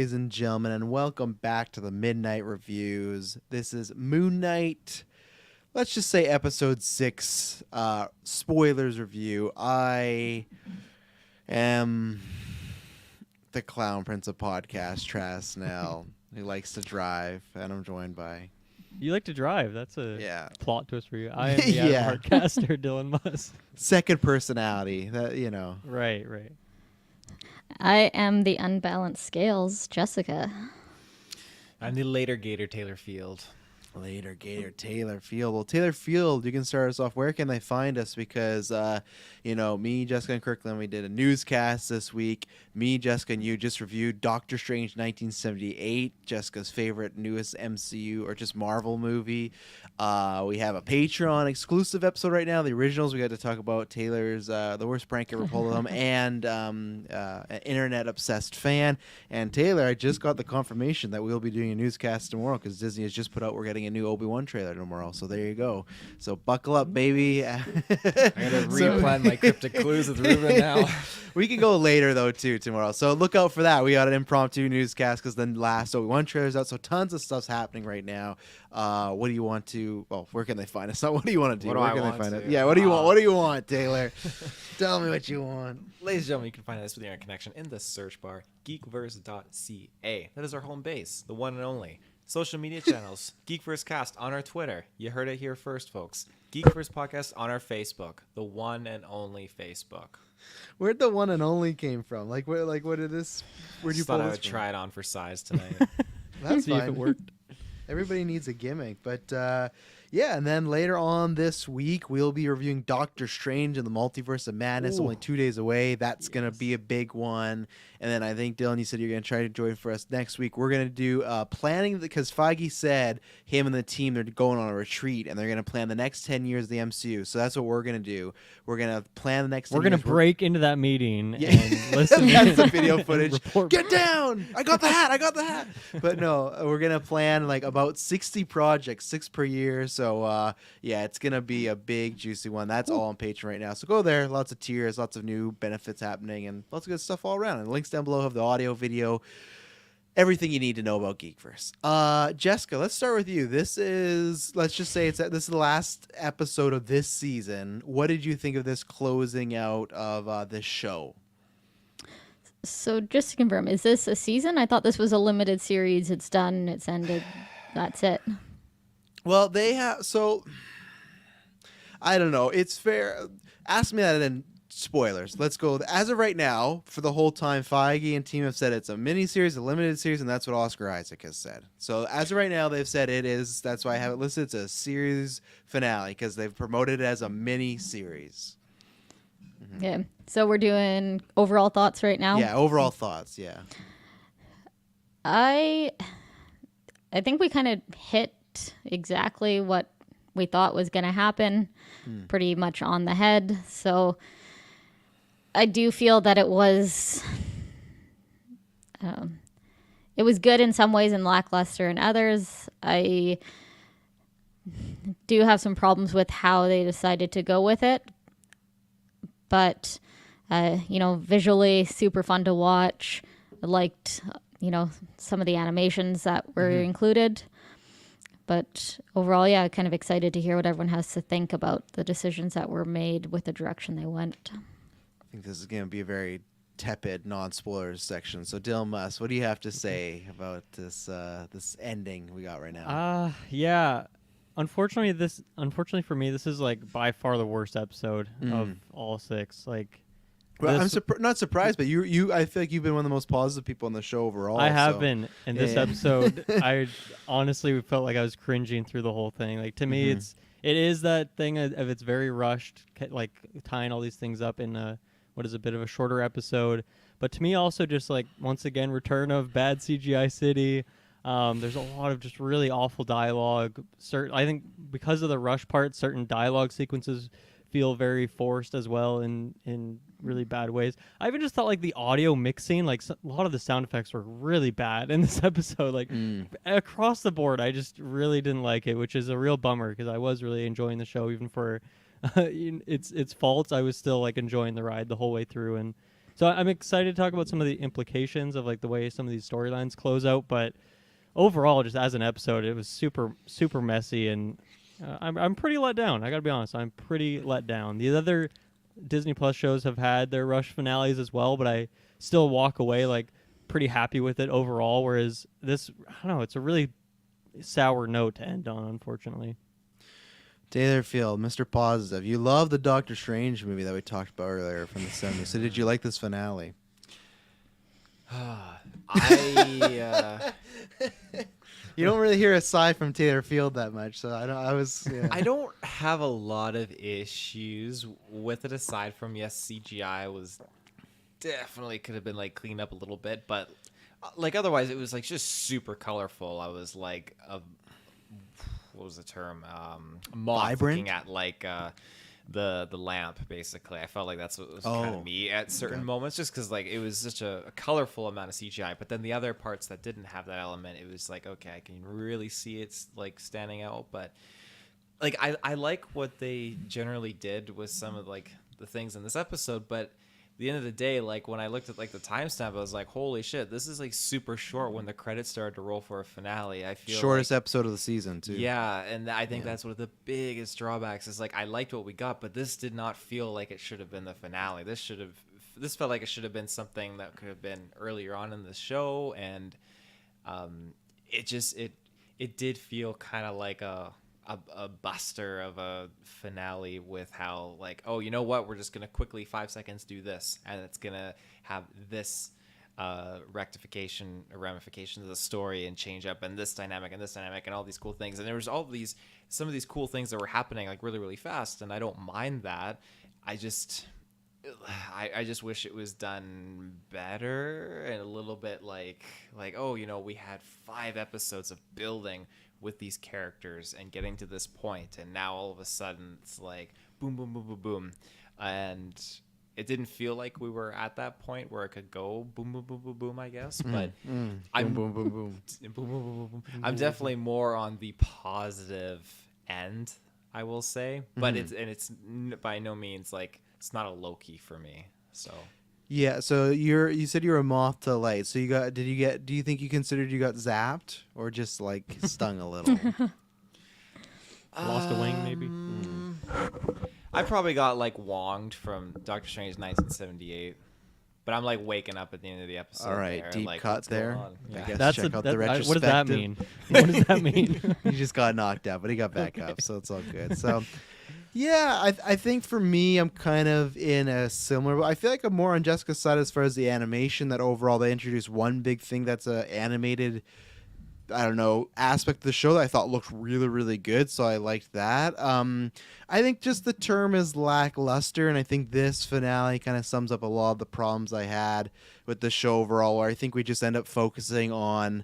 ladies and gentlemen, and welcome back to the Midnight Reviews. This is Moon Knight, let's just say episode 6, spoilers review. I am the Clown Prince of Podcast, Travis Snell, who likes to drive, and I'm joined by... You like to drive. That's a plot twist for you. I am the Yeah. Hardcaster, Dylan Musk. Second personality, that Right. I am the unbalanced scales, Jessica. I'm the later Gator Taylor Field. Later, Gator, Taylor Field. Well, Taylor Field, you can start us off. Where can they find us? Because, me, Jessica, and Kirkland, we did a newscast this week. Me, Jessica, and you just reviewed Doctor Strange 1978, Jessica's favorite, newest MCU or just Marvel movie. We have a Patreon exclusive episode right now. The originals, we got to talk about Taylor's The Worst Prank Ever Pulled on Him and an internet-obsessed fan. And Taylor, I just got the confirmation that we'll be doing a newscast tomorrow because Disney has just put out, we're getting a new Obi-Wan trailer tomorrow. So there you go. So buckle up, baby. I gotta replan my cryptic clues with Ruben now. We can go later though too tomorrow. So look out for that. We got an impromptu newscast because the last Obi-Wan trailer's out. So tons of stuff's happening right now. What do you want to? Well, where can they find us? Not what do you want to do? What do where I can want they find to? it? Yeah. What do you want? What do you want, Taylor? Tell me what you want. Ladies and gentlemen, you can find us with the Internet Connection in the search bar, geekverse.ca. That is our home base, the one and only. Social media channels, Geekverse Cast on our Twitter. You heard it here first, folks. Geekverse Podcast on our Facebook, the one and only Facebook. Where'd the one and only came from? What did this? Where'd you Just pull thought I this would from? try it on for size tonight. That's See fine. if it worked. Everybody needs a gimmick, but and then later on this week we'll be reviewing Doctor Strange and the Multiverse of Madness. Ooh. Only 2 days away. That's gonna be a big one. And then I think Dylan, you said you're gonna try to join for us next week. We're gonna do planning because Feige said him and the team they're going on a retreat and they're gonna plan the next 10 years of the MCU. So that's what we're gonna do. We're gonna plan the next. We're 10 going years. to break into that meeting Yeah. and listen. That's the video footage. Report Get down! I got the hat. But no, we're gonna plan about 60 projects, 6 per year. So it's gonna be a big juicy one. That's all on Patreon right now. So go there. Lots of tiers, lots of new benefits happening, and lots of good stuff all around. And links down below have the audio, video, everything you need to know about Geekverse. Jessica, let's start with you. This is this is the last episode of this season. What did you think of this closing out of this show? So just to confirm, is this a season? I thought this was a limited series. It's done. It's ended. That's it. Well, they have, so I don't know. It's fair. Ask me that in spoilers. Let's go. As of right now, for the whole time, Feige and team have said it's a mini-series, a limited series, and that's what Oscar Isaac has said. So as of right now, they've said it is, that's why I have it listed, it's a series finale because they've promoted it as a mini-series. Okay. So we're doing overall thoughts right now. Yeah, overall thoughts, yeah. I think we kind of hit exactly what we thought was going to happen, pretty much on the head. So I do feel that it was good in some ways and lackluster in others. I do have some problems with how they decided to go with it, but visually super fun to watch. I liked some of the animations that were included. But overall, kind of excited to hear what everyone has to think about the decisions that were made with the direction they went. I think this is going to be a very tepid, non-spoilers section. So, Dylan Musk, what do you have to say about this ending we got right now? Unfortunately for me, this is by far the worst episode of all 6. Well, I'm not surprised, but you I feel like you've been one of the most positive people on the show overall. I have been. In this episode, I honestly felt like I was cringing through the whole thing. To me, it is that thing of it's very rushed, tying all these things up in what is a bit of a shorter episode. But to me, also just once again, return of bad CGI City. There's a lot of just really awful dialogue. I think because of the rush part, certain dialogue sequences feel very forced as well in really bad ways. I even just thought the audio mixing, a lot of the sound effects were really bad in this episode. Across the board, I just really didn't like it, which is a real bummer because I was really enjoying the show even for its faults. I was still enjoying the ride the whole way through, and So I'm excited to talk about some of the implications of like the way some of these storylines close out, but overall, just as an episode, it was super messy, and I'm pretty let down. I gotta be honest, I'm pretty let down. The other Disney Plus shows have had their rush finales as well, but I still walk away like pretty happy with it overall. Whereas this, I don't know, it's a really sour note to end on, unfortunately. Taylor Field, Mr. Positive. You love the Doctor Strange movie that we talked about earlier from the 70s. So did you like this finale? You don't really hear a sigh from Taylor Field that much, so I don't have a lot of issues with it aside from, yes, CGI was definitely could have been like cleaned up a little bit, but like otherwise it was like just super colorful. I was like what was the term? Moth Vibrant? looking at like the lamp, basically. I felt like that's what was kind of me at certain moments, just because like it was such a colorful amount of CGI. But then the other parts that didn't have that element, it was like, okay, I can really see it's like standing out. But like I like what they generally did with some of like the things in this episode, but at the end of the day, like when I looked at like the timestamp, I was like, holy shit, this is like super short when the credits started to roll for a finale. I feel shortest episode of the season too. Yeah, and I think that's one of the biggest drawbacks is like I liked what we got, but this did not feel like it should have been the finale. This felt like it should have been something that could have been earlier on in the show, and it did feel kind of like a buster of a finale with how like, oh, you know what, we're just gonna quickly 5 seconds do this, and it's gonna have this ramification of the story and change up and this dynamic and all these cool things. And there was some of these cool things that were happening like really, really fast, and I don't mind that. I just wish it was done better and a little bit like, oh, you know, we had 5 episodes of building with these characters and getting to this point, and now all of a sudden it's like boom, boom, boom, boom, boom, and it didn't feel like we were at that point where it could go boom, boom, boom, boom, boom, I guess. But I'm boom, boom, boom, boom. boom, boom, boom, boom. I'm definitely more on the positive end, I will say, but it's by no means like it's not a Loki for me. So Yeah, so you said you were a moth to light. So do you think you considered you got zapped or just like stung a little? Lost a wing, maybe. I probably got like wonged from Doctor Strange 1978, but I'm like waking up at the end of the episode. All right, there, deep like, cut what's going there. on? I Yeah. guess check out the retrospective. What does that mean? What does that mean? He just got knocked out, but he got back up, so it's all good. So, yeah, I think for me, I'm kind of in a similar. I feel like I'm more on Jessica's side as far as the animation. That overall, they introduced one big thing that's a animated, I don't know, aspect of the show that I thought looked really, really good. So I liked that. I think just the term is lackluster, and I think this finale kind of sums up a lot of the problems I had with the show overall, where I think we just end up focusing on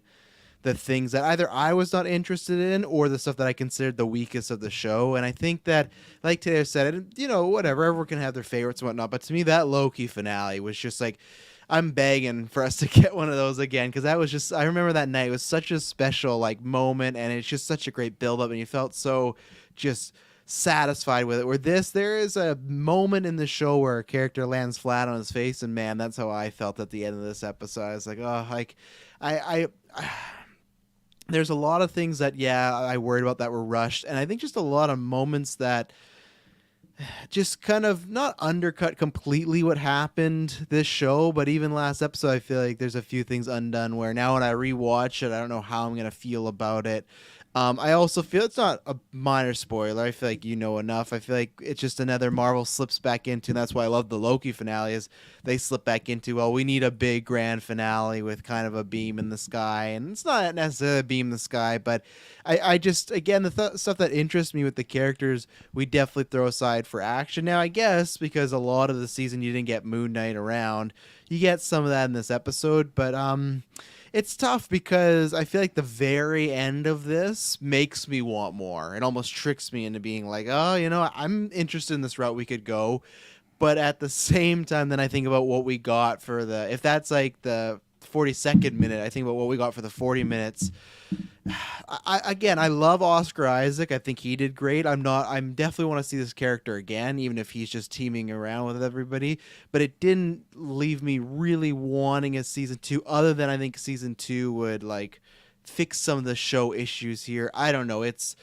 the things that either I was not interested in or the stuff that I considered the weakest of the show. And I think that, like Taylor said, you know, whatever, everyone can have their favorites and whatnot. But to me, that Loki finale was just like, I'm begging for us to get one of those again, because that was just, I remember that night. It was such a special like moment, and it's just such a great build-up, and you felt so just satisfied with it. Where there is a moment in the show where a character lands flat on his face, and man, that's how I felt at the end of this episode. I was like, oh, like I there's a lot of things that, I worried about that were rushed. And I think just a lot of moments that just kind of not undercut completely what happened this show, but even last episode, I feel like there's a few things undone where now when I rewatch it, I don't know how I'm going to feel about it. I also feel it's not a minor spoiler. I feel like you know enough. I feel like it's just another Marvel slips back into, and that's why I love the Loki finale, is they slip back into, well, we need a big grand finale with kind of a beam in the sky. And it's not necessarily a beam in the sky, but I just, again, the stuff that interests me with the characters, we definitely throw aside for action. Now, I guess because a lot of the season you didn't get Moon Knight around, you get some of that in this episode, but it's tough because I feel like the very end of this makes me want more. It almost tricks me into being like, oh, you know, I'm interested in this route we could go. But at the same time, then I think about what we got for if that's like the 42nd minute, I think about what we got for the 40 minutes. I love Oscar Isaac. I think he did great. I'm definitely want to see this character again, even if he's just teaming around with everybody. But it didn't leave me really wanting a season 2, other than I think season 2 would like fix some of the show issues here. I don't know. It's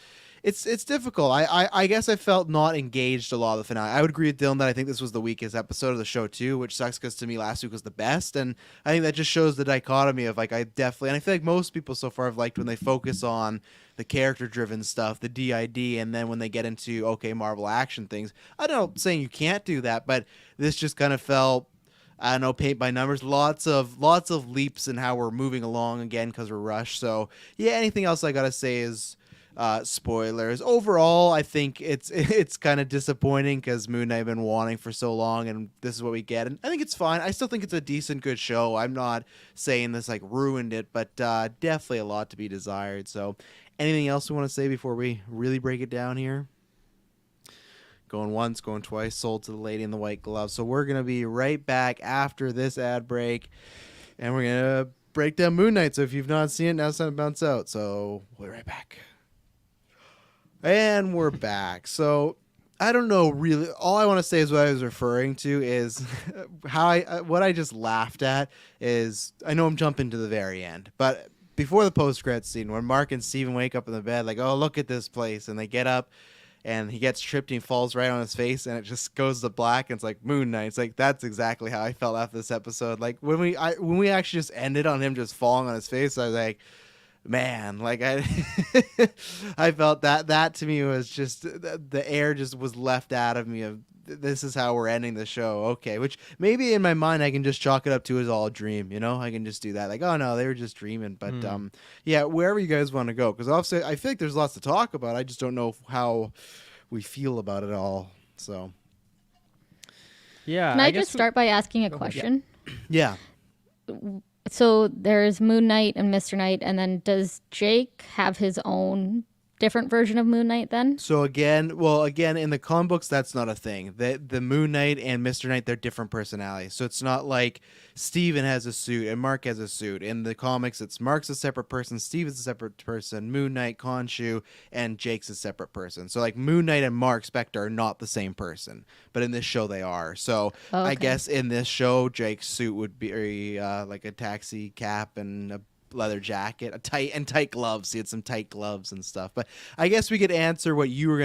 difficult. I guess I felt not engaged a lot of the finale. I would agree with Dylan that I think this was the weakest episode of the show too, which sucks because to me last week was the best, and I think that just shows the dichotomy of like I feel like most people so far have liked when they focus on the character-driven stuff, the DID, and then when they get into Marvel action things. I don't know, saying you can't do that, but this just kind of felt, I don't know, paint by numbers. Lots of leaps in how we're moving along again because we're rushed. So yeah, anything else I gotta say is. Spoilers. Overall, I think it's kind of disappointing because Moon Knight I've been wanting for so long, and this is what we get. And I think it's fine. I still think it's a decent, good show. I'm not saying this like ruined it, but definitely a lot to be desired. So, anything else we want to say before we really break it down here? Going once, going twice. Sold to the lady in the white glove. So we're gonna be right back after this ad break, and we're gonna break down Moon Knight. So if you've not seen it, now it's time to bounce out. So we'll be right back. And we're back. So I don't know really. All I want to say is what I was referring to is how what I just laughed at is, I know I'm jumping to the very end, but before the post-credits scene when Mark and Steven wake up in the bed like, oh, look at this place, and they get up and he gets tripped and he falls right on his face and it just goes to black and it's like Moon Knight. It's like that's exactly how I felt after this episode. Like when we actually just ended on him just falling on his face, I was like, man, like I felt that to me was just the air just was left out of me of this is how we're ending the show. Okay, which maybe in my mind I can just chalk it up to as all a dream, you know? I can just do that. Like, oh no, they were just dreaming. But yeah, wherever you guys want to go, because obviously I feel like there's lots to talk about. I just don't know how we feel about it all. So yeah, Can I just start by asking a question? yeah. So there's Moon Knight and Mr. Knight, and then does Jake have his own different version of Moon Knight then? So again, in the comic books, that's not a thing. The Moon Knight and Mr. Knight, they're different personalities. So it's not like Steven has a suit and Mark has a suit. In the comics, it's Mark's a separate person, Steven's a separate person, Moon Knight, Khonshu, and Jake's a separate person. So like Moon Knight and Mark Spector are not the same person, but in this show they are. So I guess in this show, Jake's suit would be like a taxi cap and a leather jacket, tight gloves. He had some tight gloves and stuff. But I guess we could answer what you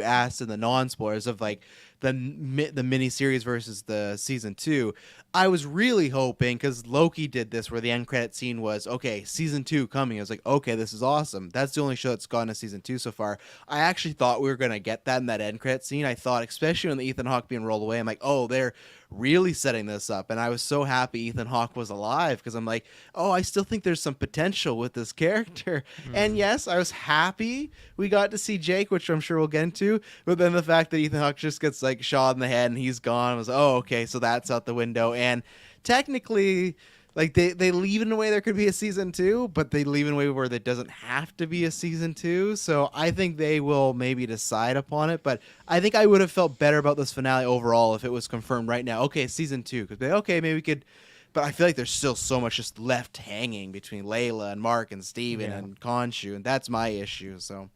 asked in the non-spoilers of like the mini series versus the season 2. I was really hoping, because Loki did this where the end credit scene was, okay, season 2 coming. I was like, okay, this is awesome. That's the only show that's gone to season 2 so far. I actually thought we were going to get that in that end credit scene. I thought, especially when the Ethan Hawke being rolled away, I'm like, oh, they're really setting this up. And I was so happy Ethan Hawke was alive, because I'm like, oh, I still think there's some potential with this character. And yes, I was happy we got to see Jake, which I'm sure we'll get into. But then the fact that Ethan Hawke just gets like shot in the head and he's gone, I was oh, okay, so that's out the window. And technically, like they leave in a way there could be a season 2, but they leave in a way where there doesn't have to be a season 2. So I think they will maybe decide upon it. But I think I would have felt better about this finale overall if it was confirmed right now. Okay, season 2, because okay, maybe we could. But I feel like there's still so much just left hanging between Layla and Mark and Steven and Khonshu, and that's my issue. So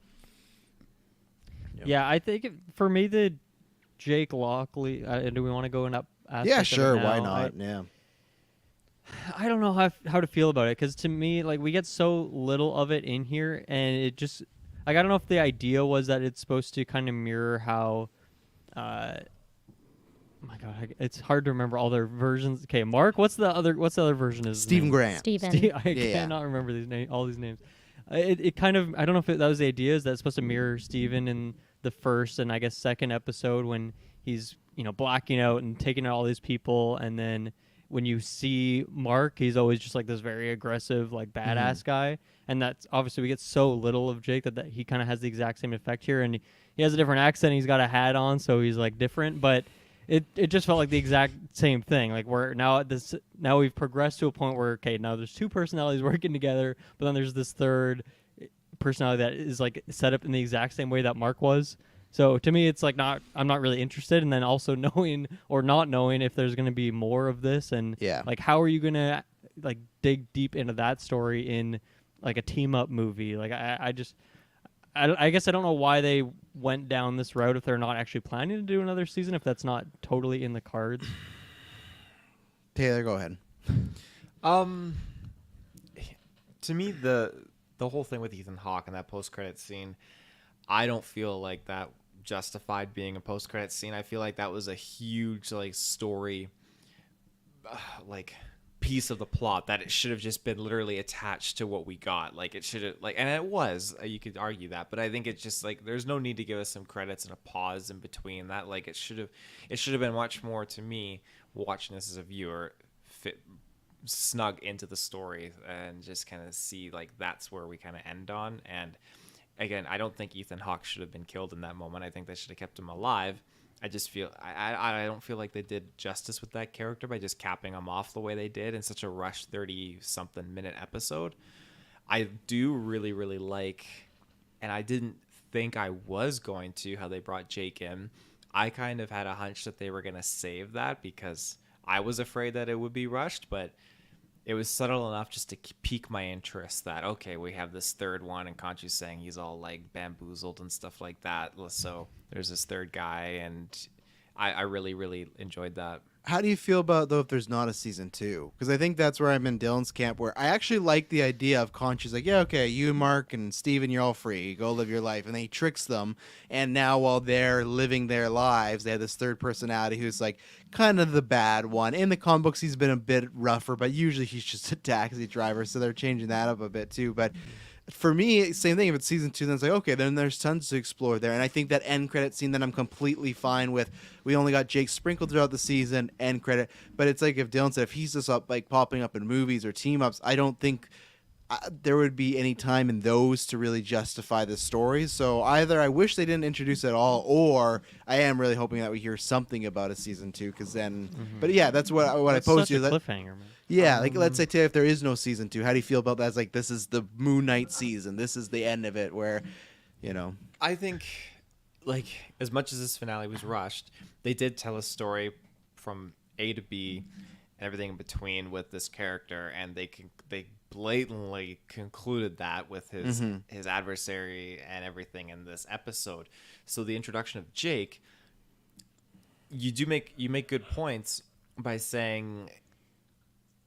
yeah, I think for me the Jake Lockley. Do we want to go in up? Yeah, sure. Why not? I don't know how to feel about it, because to me, like, we get so little of it in here, and it just like, I don't know if the idea was that it's supposed to kind of mirror how my God, it's hard to remember all their versions. Okay, Mark, what's the other version of Stephen Grant. Steven. I cannot remember all these names. It kind of, I don't know if that was the idea, is that it's supposed to mirror Steven in the first and I guess second episode when he's, blacking out and taking out all these people, and then when you see Mark, he's always just like this very aggressive, like badass guy, and that's obviously we get so little of Jake that he kind of has the exact same effect here, and he has a different accent, he's got a hat on, so he's like different, but it just felt like the exact same thing. Like we're now we've progressed to a point where okay, now there's two personalities working together, but then there's this third personality that is like set up in the exact same way that Mark was. So to me, it's like I'm not really interested. And then also knowing or not knowing if there's going to be more of this, and like how are you going to like dig deep into that story in like a team up movie. Like I guess I don't know why they went down this route if they're not actually planning to do another season, if that's not totally in the cards. Taylor, go ahead. To me, the whole thing with Ethan Hawke and that post-credit scene, I don't feel like that justified being a post-credit scene. I feel like that was a huge like story like piece of the plot that it should have just been literally attached to what we got. Like it should have like, and it was, you could argue that, but I think it's just like there's no need to give us some credits and a pause in between that. Like it should have been much more, to me, watching this as a viewer, fit snug into the story and just kind of see like that's where we kind of end on. And again, I don't think Ethan Hawke should have been killed in that moment. I think they should have kept him alive. I just feel I don't feel like they did justice with that character by just capping him off the way they did in such a rushed 30-something minute episode. I do really, really like, and I didn't think I was going to, how they brought Jake in. I kind of had a hunch that they were going to save that because I was afraid that it would be rushed, but it was subtle enough just to pique my interest that, okay, we have this third one, and Conchu's saying he's all like bamboozled and stuff like that. So there's this third guy, and I really, really enjoyed that. How do you feel about, though, if there's not a season 2? Because I think that's where I'm in Dylan's camp, where I actually like the idea of Conchu's like, yeah, okay, you and Mark and Steven, you're all free. Go live your life. And then he tricks them. And now while they're living their lives, they have this third personality who's like kind of the bad one. In the comic books, he's been a bit rougher, but usually he's just a taxi driver. So they're changing that up a bit, too. But for me, same thing. If it's season 2, then it's like, okay, then there's tons to explore there. And I think that end credit scene, then I'm completely fine with. We only got Jake sprinkled throughout the season, end credit. But it's like if Dylan said, if he's just up like popping up in movies or team ups, I don't think there would be any time in those to really justify the story. So either I wish they didn't introduce it at all, or I am really hoping that we hear something about a season 2, because then. But yeah, that's what I posed to you. Cliffhanger, man. Yeah, like let's say if there is no season 2, how do you feel about that? It's like this is the Moon Knight season. This is the end of it, where, you know. I think, like, as much as this finale was rushed, they did tell a story from A to B and everything in between with this character, and they blatantly concluded that with his adversary and everything in this episode. So the introduction of Jake, you make good points by saying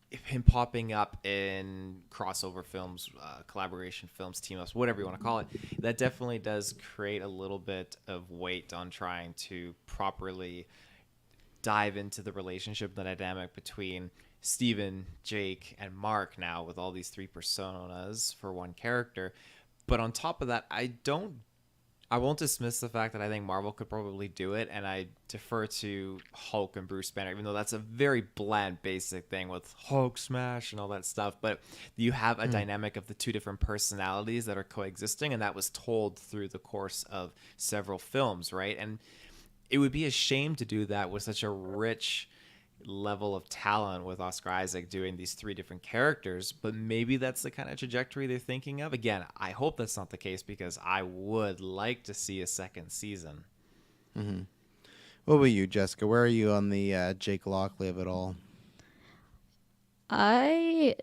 him popping up in crossover films, collaboration films, team ups, whatever you want to call it. That definitely does create a little bit of weight on trying to properly dive into the relationship, the dynamic between Steven, Jake, and Mark now with all these 3 personas for one character. But on top of that, I won't dismiss the fact that I think Marvel could probably do it, and I defer to Hulk and Bruce Banner, even though that's a very bland, basic thing with Hulk smash and all that stuff. But you have a dynamic of the 2 different personalities that are coexisting, and that was told through the course of several films, right? And it would be a shame to do that with such a rich level of talent with Oscar Isaac doing these 3 different characters, but maybe that's the kind of trajectory they're thinking of. Again, I hope that's not the case, because I would like to see a second season. Mm-hmm. What about you, Jessica? Where are you on the Jake Lockley of it all? I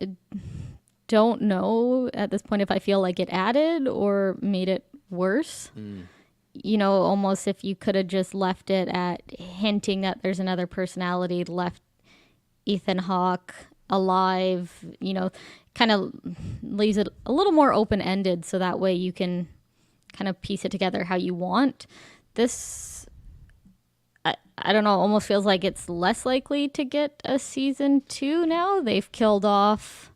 don't know at this point if I feel like it added or made it worse. You know, almost if you could have just left it at hinting that there's another personality, left Ethan Hawke alive, you know, kind of leaves it a little more open-ended, so that way you can kind of piece it together how you want. This, I don't know, almost feels like it's less likely to get a season 2 now. They've killed off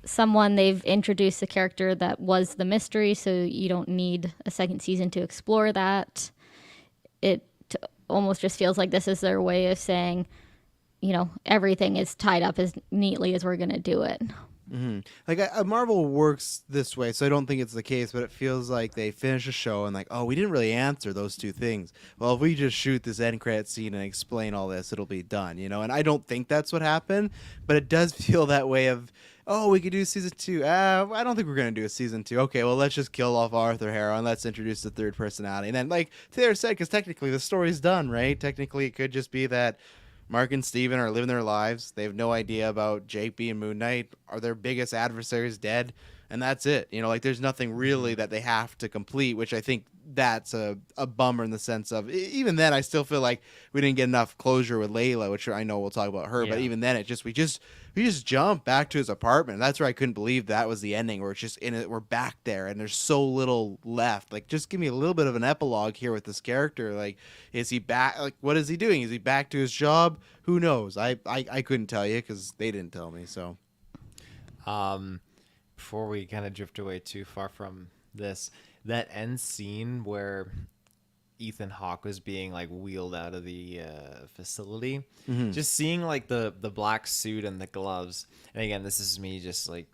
someone, they've introduced a character that was the mystery, so you don't need a second season to explore that. It almost just feels like this is their way of saying, you know, everything is tied up as neatly as we're going to do it. Mm-hmm. Like Marvel works this way, so I don't think it's the case, but it feels like they finish a show and like, oh, we didn't really answer those 2 things. Well, if we just shoot this end credit scene and explain all this, it'll be done, you know? And I don't think that's what happened, but it does feel that way of, oh, we could do season 2. I don't think we're going to do a season 2. Okay, well, let's just kill off Arthur Harrow and let's introduce the third personality. And then, like Taylor said, because technically the story's done, right? Technically, it could just be that Mark and Steven are living their lives. They have no idea about Jake being Moon Knight. Are their biggest adversaries dead? And that's it. You know, like there's nothing really that they have to complete, which I think that's a bummer in the sense of even then I still feel like we didn't get enough closure with Layla, which I know we'll talk about her, but Yeah. even then we just jump back to his apartment. That's where I couldn't believe that was the ending, where it's just in it, we're back there and there's so little left. Like just give me a little bit of an epilogue here with this character. Like is he back? Like what is he doing? Is he back to his job? Who knows? I couldn't tell you because they didn't tell me. So Before we kind of drift away too far from this, that end scene where Ethan Hawke was being like wheeled out of the facility, just seeing like the black suit and the gloves. And again, this is me just like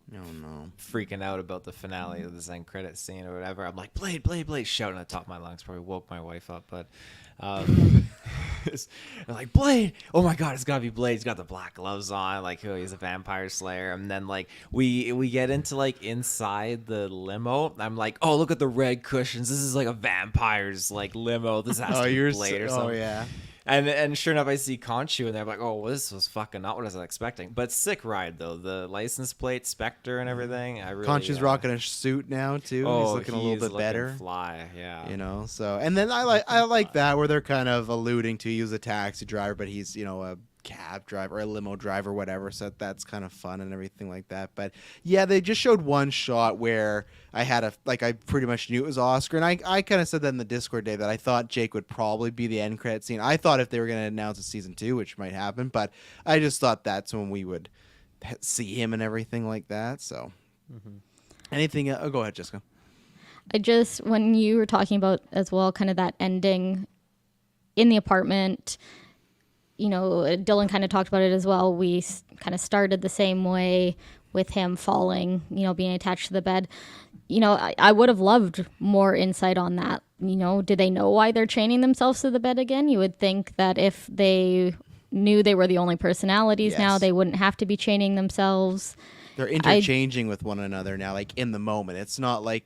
freaking out about the finale of this end credit scene or whatever. I'm like, Blade, Blade, Blade, shouting at the top of my lungs. Probably woke my wife up, but I'm like, Blade, oh my god, it's gotta be Blade. He's got the black gloves on, like, oh, he's a vampire slayer. And then like we get into like inside the limo. I'm like, oh, look at the red cushions. This is like a vampire's like limo. This has to be Blade or something. Oh yeah. And sure enough, I see Conchu and they're like, oh, well, this was fucking not what I was expecting. But sick ride though, the license plate, Spectre, and everything. I really Conchu's rocking a suit now too. Oh, he's looking a little bit better. Fly, yeah. You know, so and then I like that where they're kind of alluding to he was a taxi driver, but he's a cab driver or a limo driver, whatever. So that's kind of fun and everything like that. But yeah, they just showed one shot where I pretty much knew it was Oscar, and I kind of said that in the Discord day that I thought Jake would probably be the end credit scene. I thought if they were going to announce a season 2, which might happen, but I just thought that's when we would see him and everything like that. So anything? Go ahead, Jessica. When you were talking about as well, kind of that ending in the apartment, Dylan kind of talked about it as well. We kind of started the same way with him falling, being attached to the bed. I would have loved more insight on that. Do they know why they're chaining themselves to the bed again? You would think that if they knew they were the only personalities now, they wouldn't have to be chaining themselves. They're interchanging with one another now, like in the moment. It's not like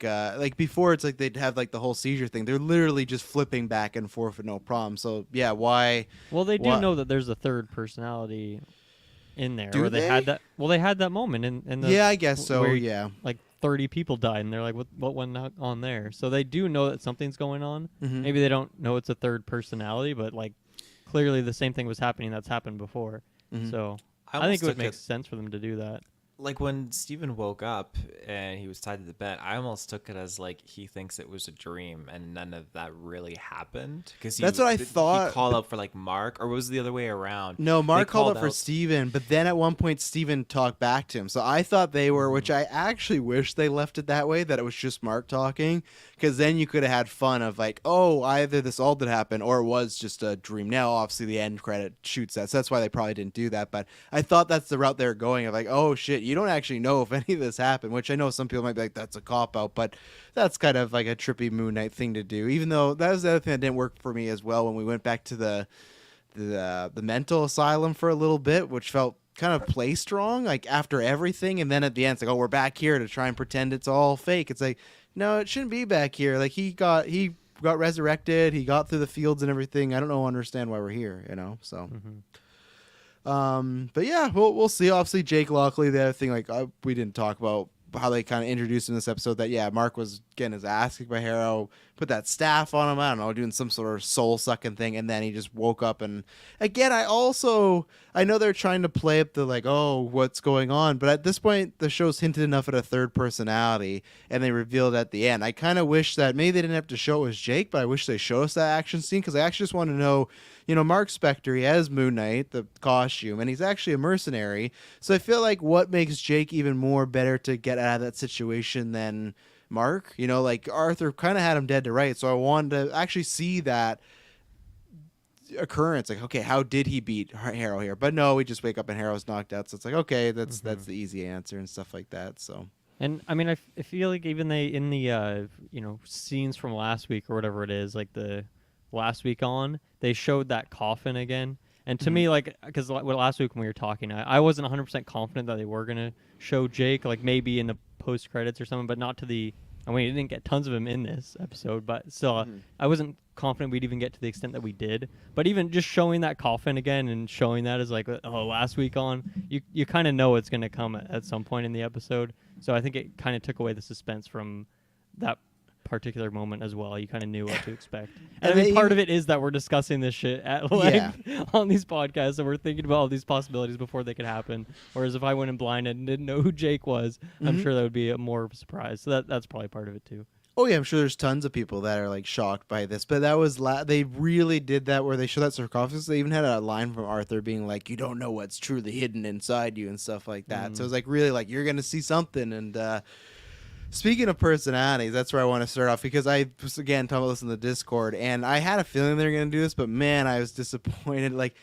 before. It's like they'd have like the whole seizure thing. They're literally just flipping back and forth with no problem. So yeah, why? Well, they do know that there's a third personality in there. Do they had that? Well, they had that moment in the. Yeah, I guess so. Where, yeah, like 30 people died, and they're like, "What went on there?" So they do know that something's going on. Maybe they don't know it's a third personality, but like clearly the same thing was happening that's happened before. So I think it would make sense for them to do that. Like when Steven woke up and he was tied to the bed, I almost took it as like he thinks it was a dream and none of that really happened. Because that's what I thought. He called out for like Mark, or was it the other way around? No, Mark called out for Steven, but then at one point Steven talked back to him. So I thought they were, which I actually wish they left it that way, that it was just Mark talking, because then you could have had fun of like, oh, either this all did happen or it was just a dream. Now, obviously, the end credit shoots that, so that's why they probably didn't do that. But I thought that's the route they were going of like, oh shit, you don't actually know if any of this happened, which I know some people might be like, that's a cop-out, but that's kind of like a trippy Moon Knight thing to do, even though that was the other thing that didn't work for me as well when we went back to the mental asylum for a little bit, which felt kind of placed wrong, like after everything, and then at the end it's like, oh, we're back here to try and pretend it's all fake. It's like, no, it shouldn't be back here. Like he got resurrected, he got through the fields and everything. I don't understand why we're here, so but yeah, we'll see. Obviously, Jake Lockley, the other thing, like we didn't talk about how they kind of introduced in this episode that, yeah, Mark was getting his ass kicked by Harrow, put that staff on him, I don't know, doing some sort of soul-sucking thing, and then he just woke up. And again, I know they're trying to play up the, like, oh, what's going on, but at this point, the show's hinted enough at a third personality, and they revealed at the end. I kind of wish that maybe they didn't have to show it was Jake, but I wish they showed us that action scene, because I actually just want to know, Mark Spector, he has Moon Knight, the costume, and he's actually a mercenary. So I feel like what makes Jake even more better to get out of that situation than Mark? Like Arthur kind of had him dead to rights. So I wanted to actually see that occurrence. Like, okay, how did he beat Harrow here? But no, we just wake up and Harrow's knocked out. So it's like, okay, that's the easy answer and stuff like that. So. And I mean, I feel like even in the scenes from last week or whatever it is, like the last week on, they showed that coffin again, and to me, like, because last week when we were talking, I wasn't 100% confident that they were gonna show Jake, like maybe in the post credits or something, but not to the. I mean, we didn't get tons of him in this episode, but still, I wasn't confident we'd even get to the extent that we did. But even just showing that coffin again and showing that as like, oh, last week on, you kind of know it's going to come at some point in the episode. So I think it kind of took away the suspense from that particular moment as well. You kind of knew what to expect. And I mean, part of it is that we're discussing this shit at length on these podcasts, and we're thinking about all these possibilities before they could happen. Whereas if I went in blind and didn't know who Jake was, I'm sure that would be more of a surprise. So that's probably part of it too. Oh yeah, I'm sure there's tons of people that are like shocked by this, but that was they really did that where they show that sarcophagus. They even had a line from Arthur being like, "You don't know what's truly hidden inside you" and stuff like that. So it was like really like you're gonna see something. And speaking of personalities, that's where I want to start off because I was again talking about this in the Discord, and I had a feeling they were gonna do this, but man, I was disappointed. Like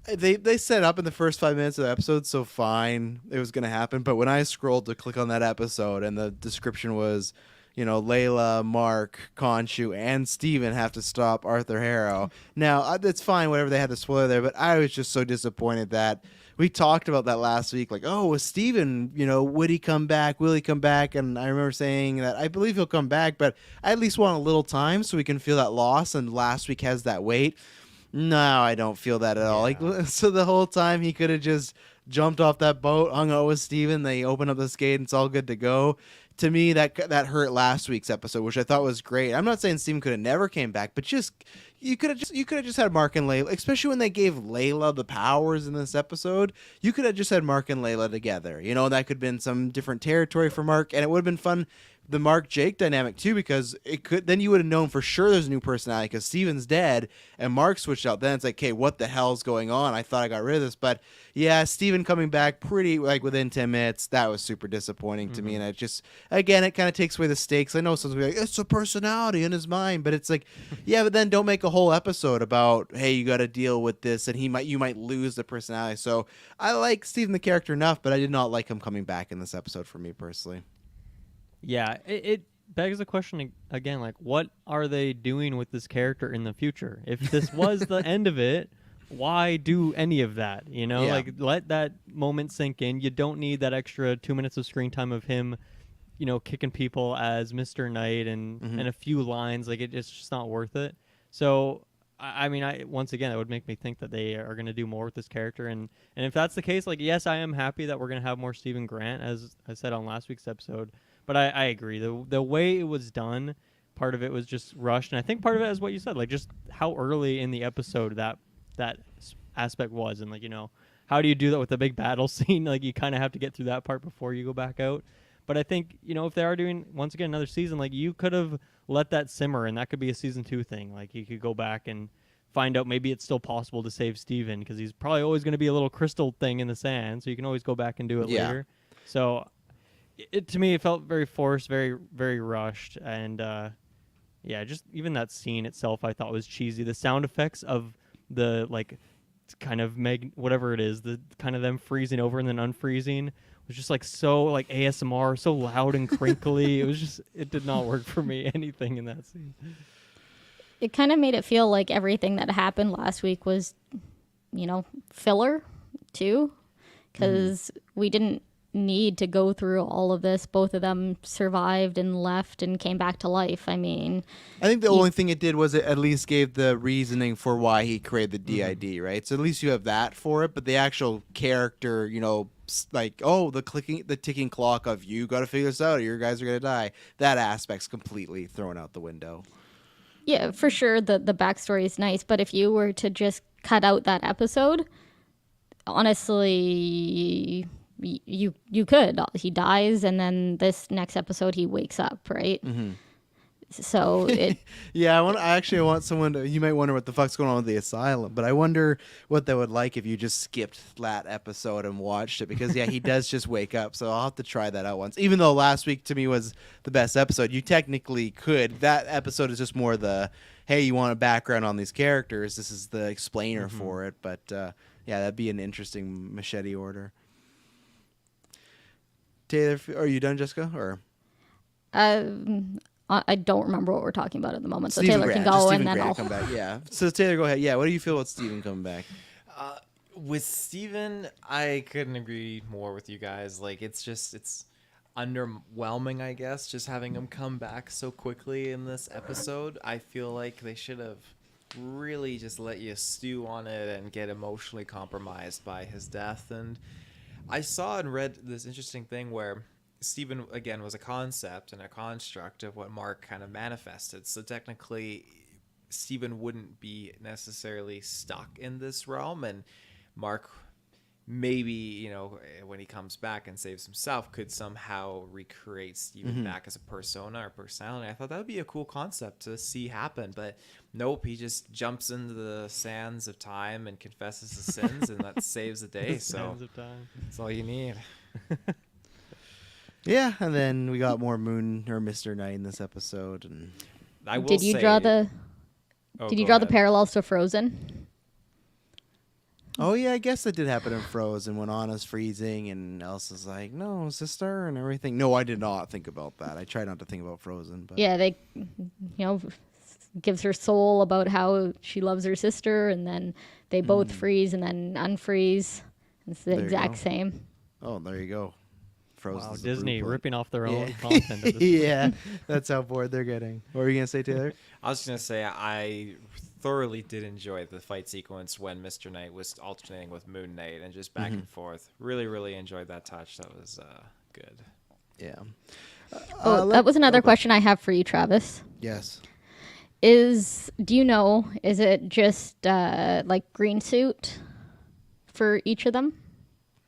they set it up in the first 5 minutes of the episode, so fine, it was gonna happen. But when I scrolled to click on that episode, and the description was, Layla, Mark, Khonshu, and Steven have to stop Arthur Harrow. Now, that's fine, whatever they had to spoiler there, but I was just so disappointed that we talked about that last week. Like, oh, was Steven, would he come back? Will he come back? And I remember saying that I believe he'll come back, but I at least want a little time so we can feel that loss, and last week has that weight. No, I don't feel that at all. Like, so the whole time he could have just jumped off that boat, hung out with Steven, they open up the skate, and it's all good to go. To me, that hurt last week's episode, which I thought was great. I'm not saying Steven could have never came back, but just you could have just had Mark and Layla, especially when they gave Layla the powers in this episode. You could have just had Mark and Layla together. That could have been some different territory for Mark, and it would have been fun. The Mark Jake dynamic too, because then you would have known for sure there's a new personality because Steven's dead and Mark switched out. Then it's like, okay, what the hell's going on? I thought I got rid of this, but yeah, Steven coming back pretty like within 10 minutes. That was super disappointing to me, and it just again it kind of takes away the stakes. I know someone's gonna be like, it's a personality in his mind, but it's like, yeah, but then don't make a whole episode about, hey, you got to deal with this, and you might lose the personality. So I like Steven the character enough, but I did not like him coming back in this episode for me personally. Yeah, it begs the question again, like, what are they doing with this character in the future? If this was the end of it, why do any of that? Like, let that moment sink in. You don't need that extra 2 minutes of screen time of him, kicking people as Mr. Knight and a few lines. Like, it's just not worth it. So, I mean, once again, that would make me think that they are going to do more with this character. And if that's the case, like, yes, I am happy that we're going to have more Stephen Grant, as I said on last week's episode. But I agree. The way it was done, part of it was just rushed. And I think part of it is what you said, like just how early in the episode that aspect was. And like, how do you do that with a big battle scene? Like you kind of have to get through that part before you go back out. But I think, if they are doing, once again, another season, like you could have let that simmer and that could be a season 2 thing. Like you could go back and find out maybe it's still possible to save Steven because he's probably always going to be a little crystal thing in the sand. So you can always go back and do it later. So to me, it felt very forced, very, very rushed. And, just even that scene itself I thought was cheesy. The sound effects of the, like, kind of whatever it is, the kind of them freezing over and then unfreezing was just, like, so, like, ASMR, so loud and crinkly. It did not work for me, anything in that scene. It kind of made it feel like everything that happened last week was, filler, too. Because we didn't need to go through all of this. Both of them survived and left and came back to life. I mean, I think the only thing it did was it at least gave the reasoning for why he created the DID, right? So at least you have that for it, but the actual character, like, oh, the ticking clock of you got to figure this out or your guys are going to die. That aspect's completely thrown out the window. Yeah, for sure. The backstory is nice, but if you were to just cut out that episode, honestly, you could. He dies, and then this next episode he wakes up, right? So it. Yeah, I actually want someone to. You might wonder what the fuck's going on with the asylum, but I wonder what they would like if you just skipped that episode and watched it because he does just wake up. So I'll have to try that out once. Even though last week to me was the best episode, you technically could. That episode is just more the hey, you want a background on these characters. This is the explainer for it, but that'd be an interesting machete order. Taylor, are you done, Jessica? Or I don't remember what we're talking about at the moment, so Stephen Taylor Grant. can go and Stephen then Grant I'll come back. Yeah. So Taylor, go ahead. Yeah. What do you feel about Steven coming back? With Steven, I couldn't agree more with you guys. Like, it's underwhelming, I guess, just having him come back so quickly in this episode. I feel like they should have really just let you stew on it and get emotionally compromised by his death. And I saw and read this interesting thing where Stephen, again, was a concept and a construct of what Mark kind of manifested. So technically, Stephen wouldn't be necessarily stuck in this realm, and Mark, maybe, you know, when he comes back and saves himself, could somehow recreate Stephen back as a persona or personality. I thought that would be a cool concept to see happen, but nope, he just jumps into the sands of time and confesses his sins, and that saves the day. So Sands of time. that's all you need. Yeah, and then we got more Moon or Mr. Knight in this episode, and I will Did you say, draw the Oh, Did you go draw the ahead. parallels to Frozen? oh yeah, I guess that did happen in Frozen when Anna's freezing and Elsa's like, "No, sister," and everything. No, I did not think about that. I tried not to think about Frozen, but Yeah, they, gives her soul about how she loves her sister, and then they both freeze and then unfreeze. It's the There you exact go. same. oh, there you go. Frozen. Wow, Disney ripping off their own content. At this point. Yeah, that's how bored they're getting. What were you gonna say, Taylor? I was going to say I thoroughly did enjoy the fight sequence when Mr. Knight was alternating with Moon Knight and just back and forth. Really, really enjoyed that touch. That was good. Yeah. That was another question I have for you, Travis. Yes. Do you know, is it just like green suit for each of them?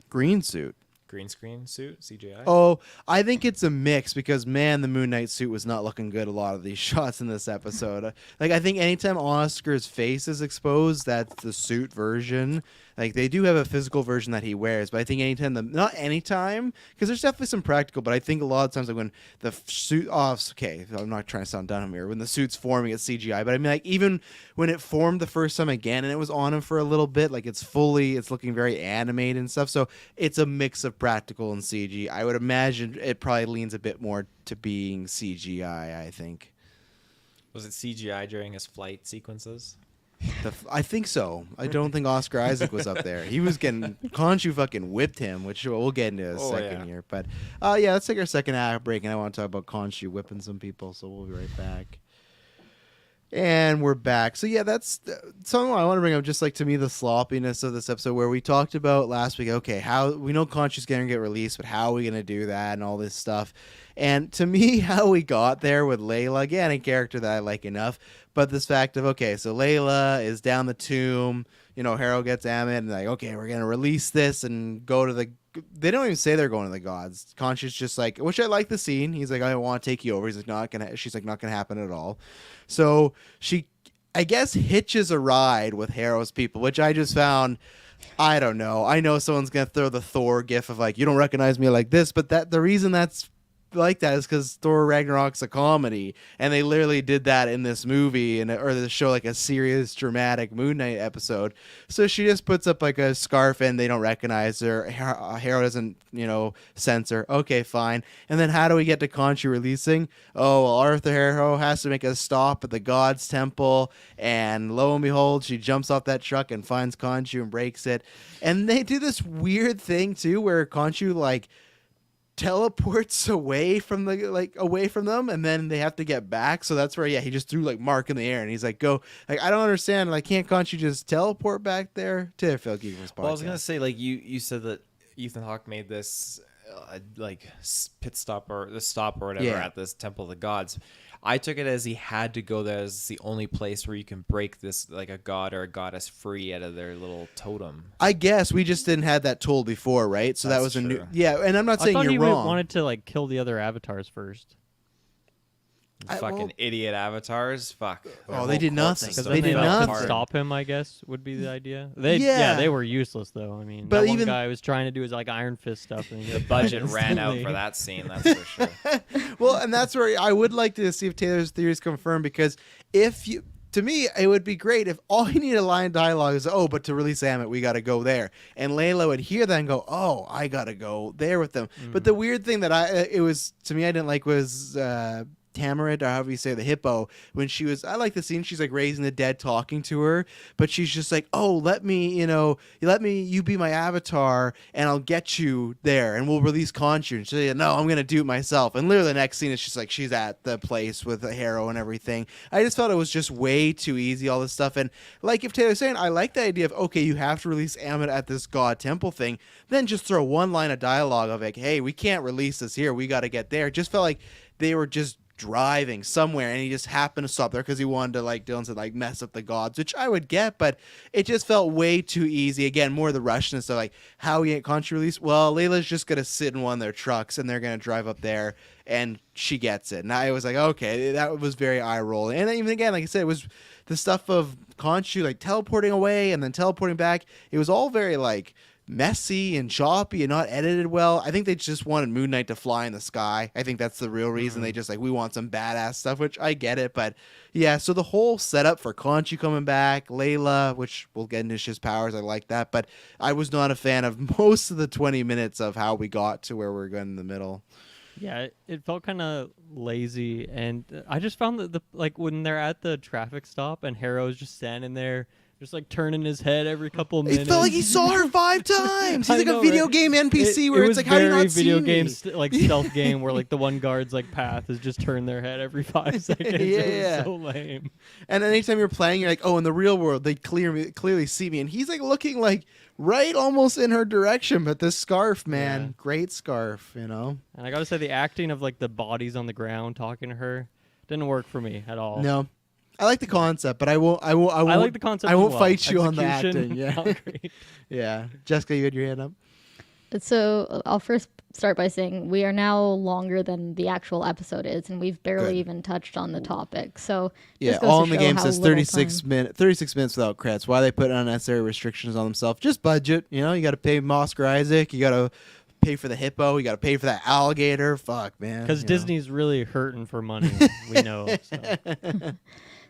Green suit. Green screen suit, CGI. Oh, I think it's a mix because man, the Moon Knight suit was not looking good. A lot of these shots in this episode, like I think anytime Oscar's face is exposed, that's the suit version. Like they do have a physical version that he wears, but I think anytime not anytime because there's definitely some practical, but I think a lot of times like when the suit okay, I'm not trying to sound dumb here. When the suit's forming, it's CGI, but I mean like even when it formed the first time again and it was on him for a little bit, like it's looking very animated and stuff. So it's a mix of practical and CG. I would imagine it probably leans a bit more to being CGI. I think. Was it CGI during his flight sequences? I think so. I don't think Oscar Isaac was up there. He was getting Khonshu fucking whipped him, which we'll get into in a second yeah. here. But yeah, let's take our second half break, and I want to talk about Khonshu whipping some people. So we'll be right back. And we're back. So yeah, that's something I want to bring up. Just like to me, the sloppiness of this episode, where we talked about last week. Okay, how we know Khonshu's going to get released, but how are we going to do that and all this stuff? And to me, how we got there with Layla, again, a character that I like enough, but this fact of, okay, so Layla is down the tomb, you know, Harrow gets Amit, and like, okay, we're going to release this and go to the, they don't even say they're going to the gods. Khonshu's just like, which I like the scene. He's like, I want to take you over. He's like, she's like, not going to happen at all. So she, I guess, hitches a ride with Harrow's people, which I just found, I don't know. I know someone's going to throw the Thor gif of like, you don't recognize me like this, but the reason that's like that is because Thor Ragnarok's a comedy, and they literally did that in this movie or the show, like a serious dramatic Moon Knight episode. So she just puts up like a scarf and they don't recognize her. Harrow doesn't, censor. Okay, fine. And then how do we get to Khonshu releasing? Oh, well, Arthur Harrow has to make a stop at the God's Temple, and lo and behold, she jumps off that truck and finds Khonshu and breaks it. And they do this weird thing too, where Khonshu like teleports away from them, and then they have to get back. So that's where he just threw like Mark in the air, and he's like, go. Like, I don't understand, like, can't you just teleport back there to Phil Geekman's podcast? Well, I was gonna say, like, you said that Ethan Hawke made this pit stop or the stop or whatever at this Temple of the Gods. I took it as he had to go there as the only place where you can break this, like, a god or a goddess free out of their little totem. I guess we just didn't have that told before, right? So that That's was a new, true. and I'm not saying I thought you're he wrong. wanted to like kill the other avatars first. Fucking idiot avatars. Fuck. Oh, they did nothing. Because They then did they nothing. could stop him, I guess, would be the idea. Yeah. They were useless, though. I mean, But that one even- guy was trying to do his like Iron Fist stuff. And The budget ran out for that scene, that's for sure. Well, and that's where I would like to see if Taylor's theory is confirmed, because to me, it would be great if all you need a line of dialogue is, oh, but to release Amit, we got to go there. And Layla would hear that and go, oh, I got to go there with them. But the weird thing that to me, I didn't like was Tamarind, or however you say the hippo, when she was, I like the scene, she's like raising the dead, talking to her, but she's just like, oh, let me, you be my avatar and I'll get you there and we'll release Khonshu. And she's like, no, I'm going to do it myself. And literally the next scene is just like, she's at the place with the Harrow and everything. I just felt it was just way too easy, all this stuff. And like if Taylor's saying, I like the idea of, okay, you have to release Ammit at this god temple thing, then just throw one line of dialogue of like, hey, we can't release this here. We got to get there. It just felt like they were just driving somewhere and he just happened to stop there because he wanted to, like Dylan said, like mess up the gods, which I would get, but it just felt way too easy. Again, more the rushness of like how we get Khonshu released. Well, Layla's just gonna sit in one of their trucks and they're gonna drive up there and she gets it. And I was like, okay, that was very eye rolling. And then even again, like I said, it was the stuff of Khonshu like teleporting away and then teleporting back. It was all very like messy and choppy and not edited well. I think they just wanted Moon Knight to fly in the sky. I think that's the real reason. They just like, we want some badass stuff, which I get it. But yeah, so the whole setup for Khonshu coming back, Layla, which we'll get into his powers, I like that. But I was not a fan of most of the 20 minutes of how we got to where we're going in the middle. Yeah, it felt kind of lazy, and I just found that like when they're at the traffic stop and Harrow's just standing there, just like turning his head every couple of minutes. It felt like he saw her 5 times. He's I like know, a video right? game NPC where it's like, how do you not see video me? game like stealth game where like the one guard's like path is just turn their head every 5 seconds. It was so lame. And anytime you're playing, you're like, oh, in the real world, they clearly see me. And he's like looking like right almost in her direction. But this scarf, man, great scarf, And I got to say, the acting of like the bodies on the ground talking to her didn't work for me at all. No. I like the concept, but I like the concept. I won't as well. fight you on the Execution, acting. Yeah. not great. Yeah. Jessica, you had your hand up? So I'll first start by saying we are now longer than the actual episode is, and we've barely even touched on the topic. So yeah, just goes all to in the show game how says little 36 time. minutes. 36 minutes without credits. Why they put unnecessary restrictions on themselves? Just budget. You got to pay Oscar Isaac. You got to pay for the hippo. You got to pay for that alligator. Fuck, man. Because Disney's really hurting for money. We know. So.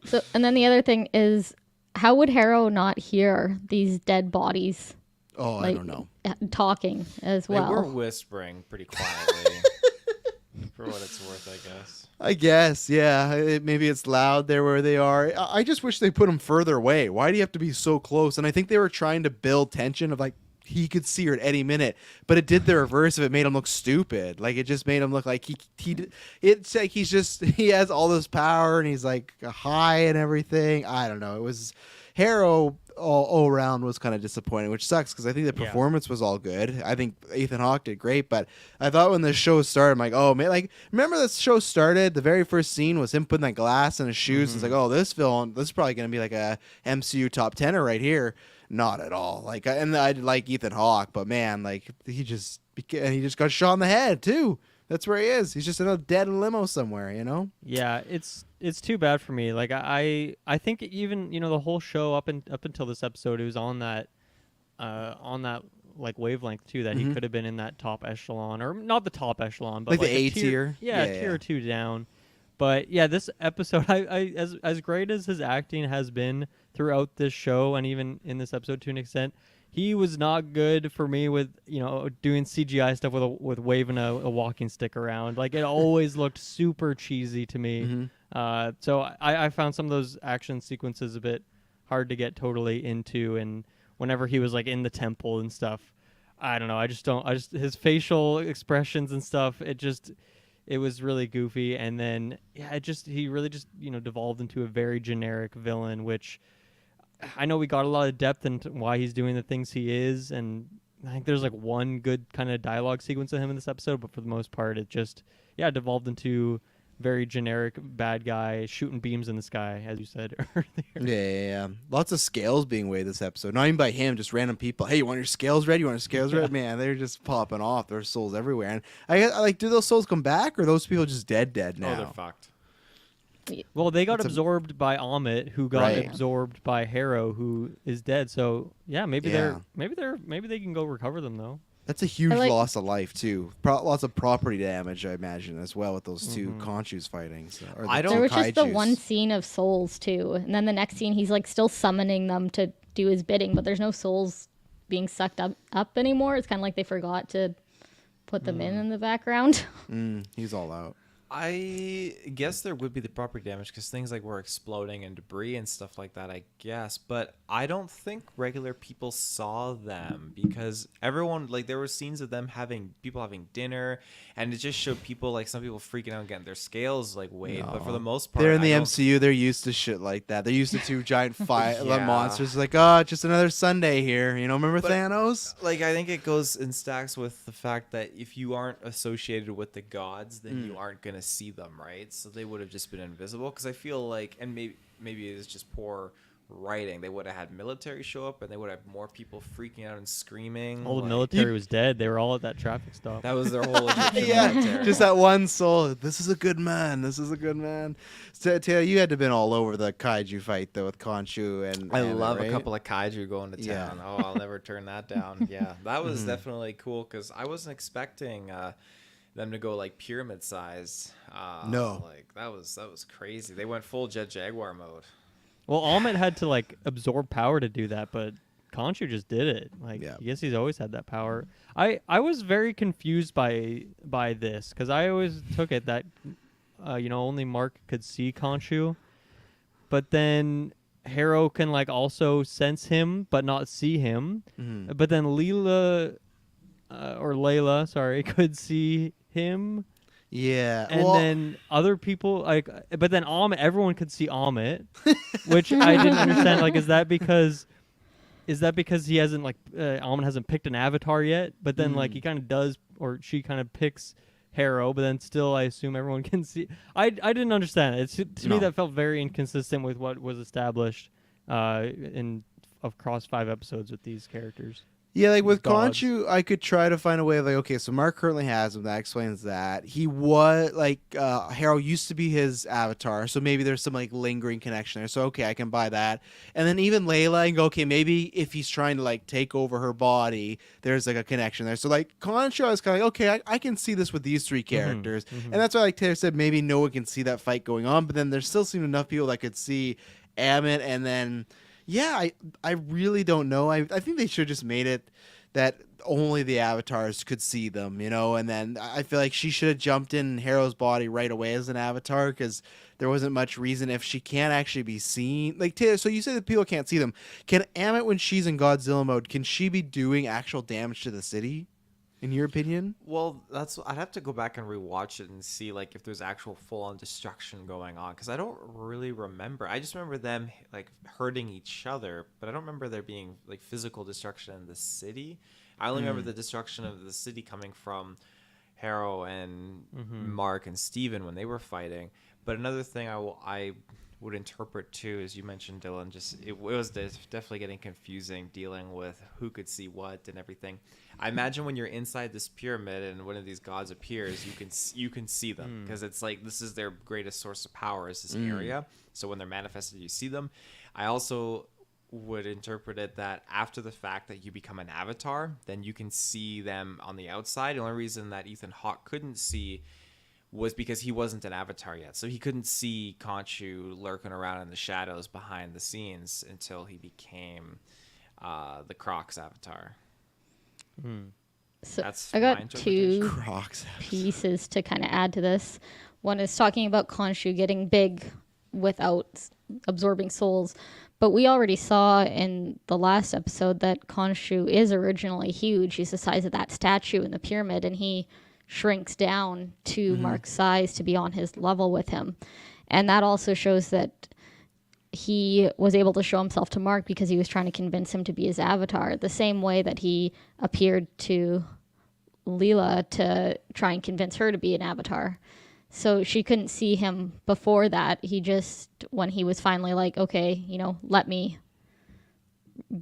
So, and then the other thing is, how would Harrow not hear these dead bodies? Oh, I don't know. Talking as well. They were whispering pretty quietly. For what it's worth, I guess. I guess, yeah. Maybe it's loud there where they are. I just wish they put them further away. Why do you have to be so close? And I think they were trying to build tension of like, he could see her at any minute, but it did the reverse of it. Made him look stupid. Like it just made him look like it's like he has all this power and he's like high and everything. I don't know. It was Harrow all around was kind of disappointing, which sucks because I think the performance was all good. I think Ethan Hawke did great, but I thought when the show started, I'm like, oh man, like remember this show started, the very first scene was him putting that glass in his shoes. It's like, oh, this is probably gonna be like a MCU top 10er right here. Not at all. Like, and I like Ethan Hawke, but man, like he just got shot in the head too. That's where he is. He's just in a dead limo somewhere, Yeah, it's too bad for me. Like I think even the whole show up until this episode, it was on that like wavelength too, that he could have been in that top echelon, or not the top echelon, but like the a A tier. Yeah, a tier or two down. But yeah, this episode, I as great as his acting has been throughout this show, and even in this episode to an extent, he was not good for me with doing CGI stuff with waving a walking stick around. Like it always looked super cheesy to me. So I found some of those action sequences a bit hard to get totally into, and whenever he was like in the temple and stuff, I don't know. I just his facial expressions and stuff. It was really goofy, and then he really just devolved into a very generic villain, which I know we got a lot of depth into why he's doing the things he is, and I think there's like one good kind of dialogue sequence of him in this episode, but for the most part it just devolved into very generic bad guy shooting beams in the sky, as you said earlier. Yeah. Lots of scales being weighed this episode. Not even by him, just random people. Hey, you want your scales ready? You want your scales ready? Man, they're just popping off. There's souls everywhere. And I like, do those souls come back, or are those people just dead now? Oh, they're fucked. Well, they got absorbed by Amit, who got absorbed by Harrow, who is dead. So yeah, maybe they can go recover them though. That's a huge loss of life too. Lots of property damage, I imagine, as well with those two Khonshus fighting. So, there was just the one scene of souls too, and then the next scene he's like still summoning them to do his bidding, but there's no souls being sucked up anymore. It's kind of like they forgot to put them in the background. He's all out. I guess there would be the property damage because things like were exploding and debris and stuff like that, I guess. But I don't think regular people saw them because everyone, like, there were scenes of them people having dinner, and it just showed people, like, some people freaking out and getting their scales, like, weighed. But for the most part, they're in the I don't- MCU. They're used to shit like that. They're used to two giant Yeah. monsters. Like, oh, just another Sunday here. You know, remember Thanos? Like, I think it goes in stacks with the fact that if you aren't associated with the gods, then you aren't gonna see them, right? So they would have just been invisible. Because I feel like, and maybe it's just poor writing. They would have had military show up, and they would have more people freaking out and screaming. All the like- military was dead. They were all at that trapfic stop. That was their whole Egyptian Yeah, military. just that one soul. This is a good man. This is a good man. So, Taylor, you had to have been all over the kaiju fight though with Khonshu and. I Ammit, love right? a couple of kaiju going to Yeah. town. Oh, I'll never turn that down. Yeah, that was definitely cool because I wasn't expecting them to go like pyramid size. No. like that was crazy. They went full Jet Jaguar mode. Well, Almond had to like absorb power to do that, but Khonshu just did it. Like, Yeah. I guess he's always had that power. I was very confused by this because I always took it that only Mark could see Khonshu, but then Harrow can like also sense him but not see him. Mhm. But then Layla, sorry, could see him. Yeah, And well, then other people like, but then everyone could see Amit, which I didn't understand. Like, is that because he hasn't like Amit hasn't picked an avatar yet? But then like he kind of does, or she kind of picks Harrow, but then still I assume everyone can see. I didn't understand it. To me No. that felt very inconsistent with what was established across 5 episodes with these characters. Yeah, like with gods. Khonshu, I could try to find a way of like, okay, so Mark currently has him. That explains that. He was like, Harold used to be his avatar, so maybe there's some like lingering connection there. So okay, I can buy that. And then even Layla, and go, okay, maybe if he's trying to like take over her body, there's like a connection there. So like Khonshu, I was kind of like, okay, I can see this with these 3 characters, and that's why like Taylor said, maybe no one can see that fight going on, but then there still seemed enough people that could see Amit, and then. Yeah, I really don't know. I think they should have just made it that only the avatars could see them, and then I feel like she should have jumped in Harrow's body right away as an avatar because there wasn't much reason if she can't actually be seen. Like, Taylor, so you say that people can't see them. Can Amit, when she's in Godzilla mode, can she be doing actual damage to the city? In your opinion? Well, I'd have to go back and rewatch it and see like if there's actual full-on destruction going on because I don't really remember. I just remember them like hurting each other, but I don't remember there being like physical destruction in the city. I only remember the destruction of the city coming from Harrow and Mark and Steven when they were fighting. But another thing I would interpret too, as you mentioned, Dylan, just it was definitely getting confusing dealing with who could see what and everything. I imagine when you're inside this pyramid and one of these gods appears, you can see them because it's like this is their greatest source of power is this area. So when they're manifested, you see them. I also would interpret it that after the fact that you become an avatar, then you can see them on the outside. The only reason that Ethan Hawke couldn't see was because he wasn't an avatar yet. So he couldn't see Khonshu lurking around in the shadows behind the scenes until he became the Croc's avatar. So That's I my got 2 Crocs. pieces to kind of add to this. One is talking about Khonshu getting big without absorbing souls. But we already saw in the last episode that Khonshu is originally huge. He's the size of that statue in the pyramid, and he shrinks down to Mark's size to be on his level with him. And that also shows that he was able to show himself to Mark because he was trying to convince him to be his avatar, the same way that he appeared to Layla to try and convince her to be an avatar. So she couldn't see him before that. He just, when he was finally like, okay, let me,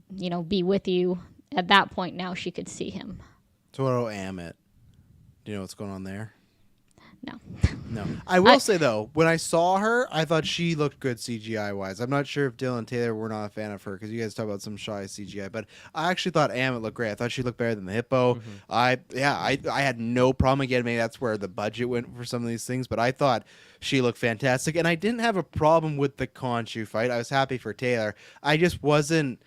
be with you, at that point now she could see him. So what about Amit? Do you know what's going on there? No. No. I will say, though, when I saw her, I thought she looked good CGI-wise. I'm not sure if Dylan and Taylor were not a fan of her because you guys talk about some shy CGI, but I actually thought Amit looked great. I thought she looked better than the hippo. I had no problem. Again, maybe that's where the budget went for some of these things, but I thought she looked fantastic, and I didn't have a problem with the Khonshu fight. I was happy for Taylor. I just wasn't...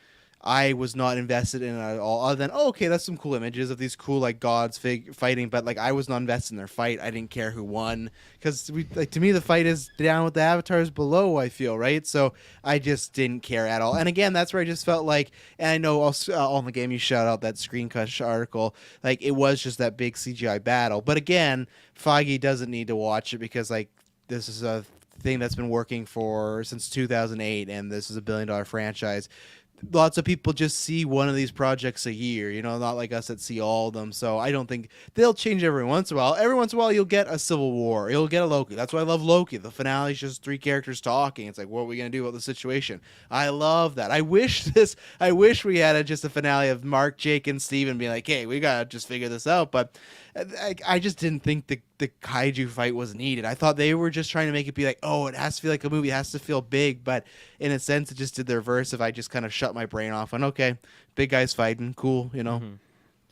I was not invested in it at all. Other than, oh, okay, that's some cool images of these cool like gods fighting, but like I was not invested in their fight. I didn't care who won because like to me the fight is down with the avatars below. I feel right, so I just didn't care at all. And again, that's where I just felt like, and I know also on the game you shout out that Screen Crush article, like it was just that big CGI battle. But again, Feige doesn't need to watch it because like this is a thing that's been working for since 2008, and this is a $1 billion franchise. Lots of people just see one of these projects a year, you know, not like us that see all of them. So I don't think they'll change every once in a while. Every once in a while, you'll get a Civil War. You'll get a Loki. That's why I love Loki. The finale is just 3 characters talking. It's like, what are we going to do about the situation? I love that. I wish we had just a finale of Mark, Jake, and Steven being like, hey, we got to just figure this out. But I just didn't think the kaiju fight was needed. I thought they were just trying to make it be like, oh, it has to feel like a movie. It has to feel big. But in a sense, it just did the reverse if I just kind of shut my brain off and, okay, big guys fighting. Cool, you know. Mm-hmm.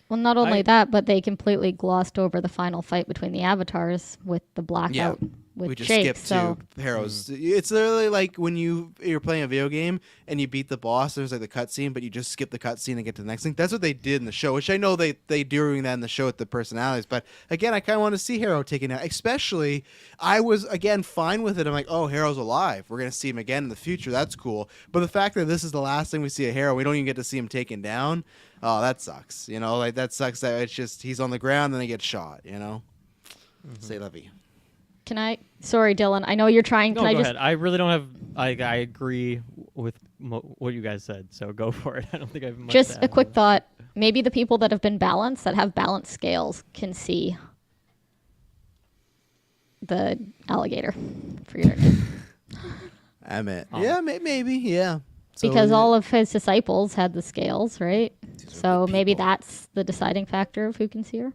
Well, not only that, but they completely glossed over the final fight between the avatars with the blackout with we just Jake. skipped So to Heroes. It's literally like when you're playing a video game and you beat the boss. There's like the cutscene, but you just skip the cutscene and get to the next thing. That's what they did in the show, which I know they doing that in the show with the personalities. But again, I kind of want to see Hero taken out. Especially, I was again fine with it. I'm like, oh, Hero's alive. We're gonna see him again in the future. That's cool. But the fact that this is the last thing we see of Hero, we don't even get to see him taken down. Oh, that sucks. You know, like that sucks that it's just he's on the ground and then he gets shot. You know, say la vie. can I? Sorry, Dylan. I know you're trying. No, Can I go just? ahead. I really don't have. I agree with what you guys said, so go for it. I don't think I have much Just to a add quick to thought. Maybe the people that have been balanced, that have balanced scales, can see the alligator for your I meant, yeah, maybe, yeah. So, because all of his disciples had the scales, right? So maybe that's the deciding factor of who can see her.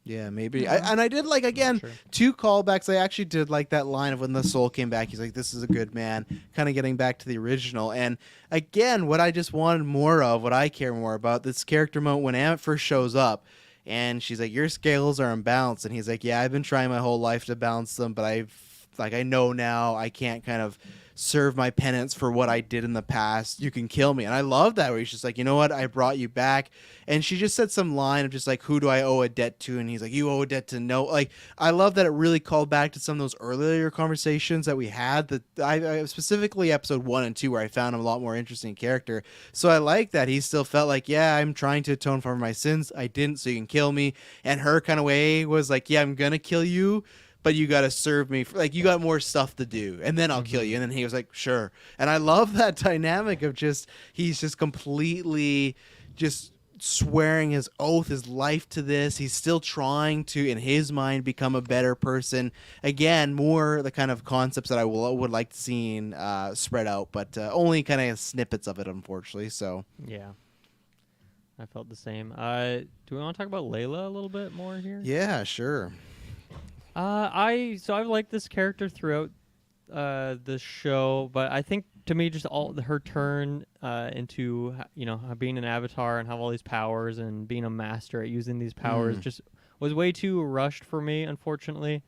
yeah, maybe. I did like again Sure. 2 callbacks. I actually did like that line of when the soul came back. He's like, "This is a good man," kind of getting back to the original. And again, what I just wanted more of, what I care more about, this character moment when Amit first shows up. And she's like, your scales are imbalanced. And he's like, yeah, I've been trying my whole life to balance them, but I know now I can't kind of serve my penance for what I did in the past. You can kill me. And I love that where he's just like, you know what? I brought you back. And she just said some line of just like, who do I owe a debt to? And he's like, you owe a debt to no. Like, I love that it really called back to some of those earlier conversations that we had, that I specifically episode 1 and 2, where I found him a lot more interesting character. So I like that he still felt like, yeah, I'm trying to atone for my sins. I didn't, so you can kill me. And her kind of way was like, yeah, I'm going to kill you, but you got to serve me. Like, you got more stuff to do, and then I'll kill you. And then he was like, sure. And I love that dynamic of just, he's just completely just swearing his oath, his life to this. He's still trying to, in his mind, become a better person. Again, more the kind of concepts that I would like to see spread out, but only kind of snippets of it, unfortunately. So Yeah. I felt the same. Do we want to talk about Layla a little bit more here? yeah, sure. I've liked this character throughout the show, but I think to me just all her turn into being an avatar and have all these powers and being a master at using these powers just was way too rushed for me, unfortunately.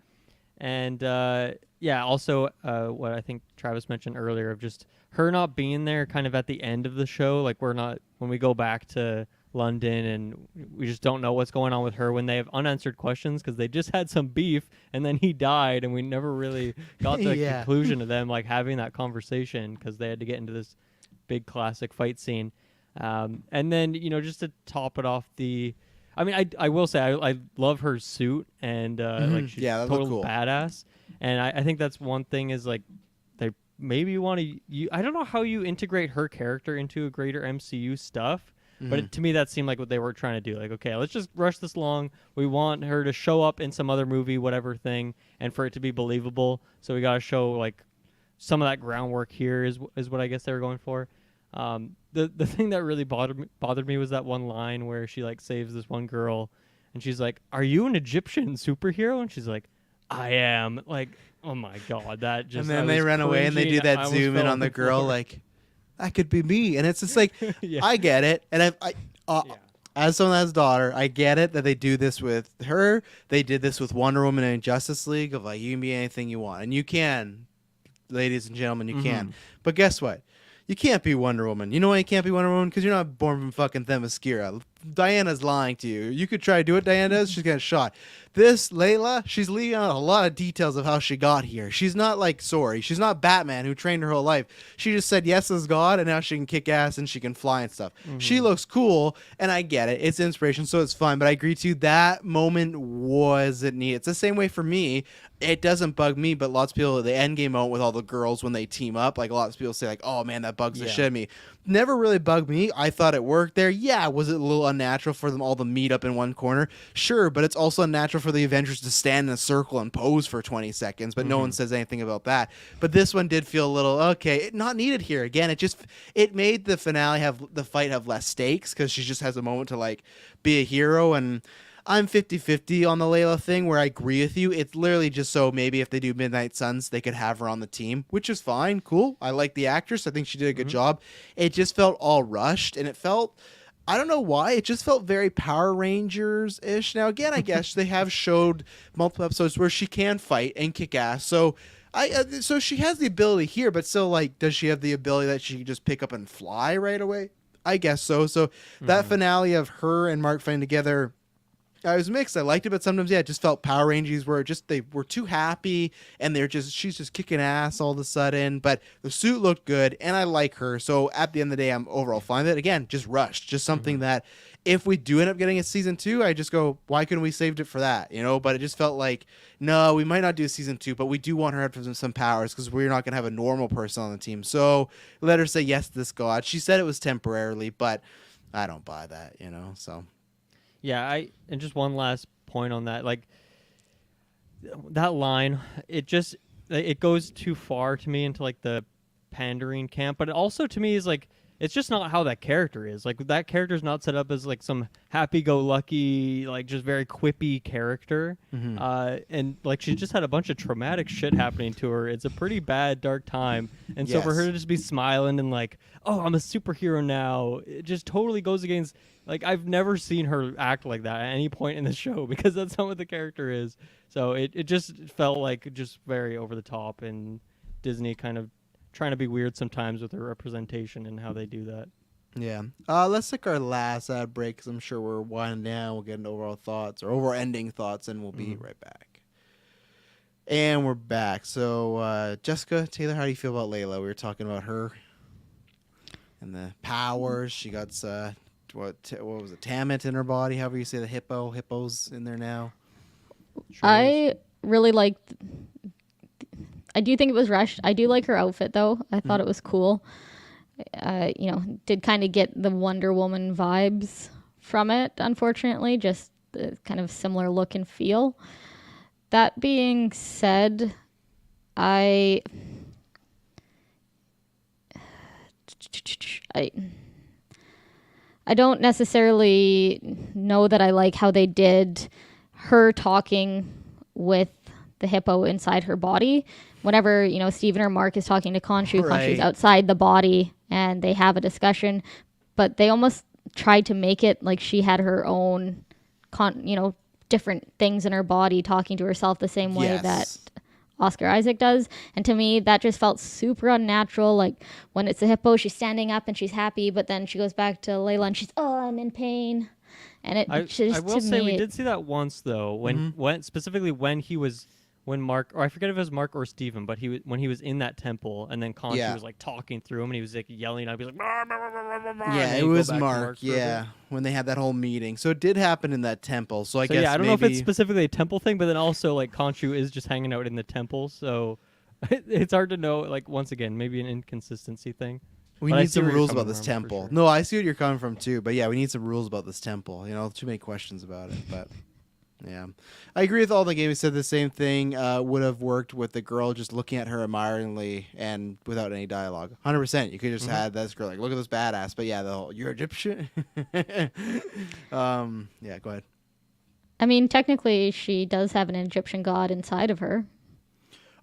And also what I think Travis mentioned earlier of just her not being there kind of at the end of the show, like when we go back to London and we just don't know what's going on with her when they have unanswered questions because they just had some beef and then he died and we never really got the conclusion of them like having that conversation because they had to get into this big classic fight scene. And then, just to top it off, I will say I love her suit and like she's total cool. Badass. And I think that's one thing is like they maybe want to I don't know how you integrate her character into a greater MCU stuff. But to me, that seemed like what they were trying to do. Like, okay, let's just rush this along. We want her to show up in some other movie, whatever thing, and for it to be believable. So we got to show, like, some of that groundwork here is what I guess they were going for. The thing that really bothered me was that one line where she, like, saves this one girl, and she's like, are you an Egyptian superhero? And she's like, I am. Like, oh, my God, that just... And then they run away and they do that zoom in on the girl, like... That could be me. And it's just like, I get it. And as someone that has a daughter, I get it that they do this with her. They did this with Wonder Woman and Justice League of like, you can be anything you want. And you can, ladies and gentlemen, you can. But guess what? You can't be Wonder Woman. You know why you can't be Wonder Woman? Because you're not born from fucking Themyscira. Diana's lying to you. You could try to do what Diana does. She's getting shot. This Layla, she's leaving out a lot of details of how she got here. She's not like Sorry. She's not Batman who trained her whole life. She just said yes as God, and now she can kick ass and she can fly and stuff. She looks cool, and I get it. It's inspiration, so it's fun. But I agree to you, that moment wasn't needed. It's the same way for me. It doesn't bug me, but lots of people, the end game moment with all the girls when they team up, like lots of people say, like, oh man, that bugs the shit out of me. Never really bugged me. I thought it worked there. Yeah, was it a little unnatural for them all to meet up in one corner? Sure, but it's also unnatural for the Avengers to stand in a circle and pose for 20 seconds, but no one says anything about that. But this one did feel a little, okay, not needed here. Again, it made the finale the fight have less stakes because she just has a moment to like be a hero. And I'm 50-50 on the Layla thing where I agree with you. It's literally just so maybe if they do Midnight Suns, they could have her on the team, which is fine. Cool. I like the actress. I think she did a good job. It just felt all rushed, and it felt, I don't know why, it just felt very Power Rangers-ish. Now, again, I guess they have showed multiple episodes where she can fight and kick ass. So so she has the ability here, but still, like, does she have the ability that she can just pick up and fly right away? I guess so. So that finale of her and Mark fighting together, I was mixed. I liked it, but sometimes, yeah, it just felt Power Rangers were just, they were too happy, and she's just kicking ass all of a sudden. But the suit looked good, and I like her. So at the end of the day, I'm overall fine with it. Again, just rushed. Just something that if we do end up getting a season 2, I just go, why couldn't we saved it for that? But it just felt like, no, we might not do a season 2, but we do want her to have some powers because we're not going to have a normal person on the team. So let her say yes to this god. She said it was temporarily, but I don't buy that, so. Yeah, and just one last point on that, like that line, it goes too far to me into like the pandering camp, but it also to me is like it's just not how that character is. Like that character is not set up as like some happy-go-lucky, like just very quippy character, and like she just had a bunch of traumatic shit happening to her. It's a pretty bad, dark time, and so for her to just be smiling and like, oh, I'm a superhero now, it just totally goes against. Like, I've never seen her act like that at any point in the show because that's not what the character is. So it just felt like just very over the top, and Disney kind of trying to be weird sometimes with their representation and how they do that. Yeah. Let's take our last ad break because I'm sure we're winding down. We'll get into overall thoughts or overall ending thoughts, and we'll be right back. And we're back. So, Jessica, Taylor, how do you feel about Layla? We were talking about her and the powers. She got... what was it? Tammet in her body, however you say the hippo's in there now. I really liked. I do think it was rushed. I do like her outfit though. I thought it was cool. Did kind of get the Wonder Woman vibes from it. Unfortunately, just the kind of similar look and feel. That being said, I don't necessarily know that I like how they did her talking with the hippo inside her body. Whenever, Steven or Mark is talking to Khonshu, Khonshu's outside the body and they have a discussion, but they almost tried to make it like she had her own, different things in her body talking to herself the same way that Oscar Isaac does. And to me, that just felt super unnatural. Like when it's a hippo, she's standing up and she's happy, but then she goes back to Layla and she's, I'm in pain. And I will say we did see that once though, when specifically when Mark, or I forget if it was Mark or Steven, but when he was in that temple and then Khonshu was like talking through him and he was like yelling, I'd be like, yeah, it was Mark. Yeah, when they had that whole meeting. So it did happen in that temple. So I guess I don't know if it's specifically a temple thing, but then also like Khonshu is just hanging out in the temple, so it's hard to know. Like once again, maybe an inconsistency thing. We need some rules about this temple. Sure. No, I see what you're coming from too, but yeah, we need some rules about this temple. Too many questions about it, but. Yeah, I agree with all the game. We said the same thing would have worked with the girl just looking at her admiringly and without any dialogue. 100%. You could just had this girl like, look at this badass. But yeah, the whole, you're Egyptian. Yeah, go ahead. I mean, technically, she does have an Egyptian god inside of her.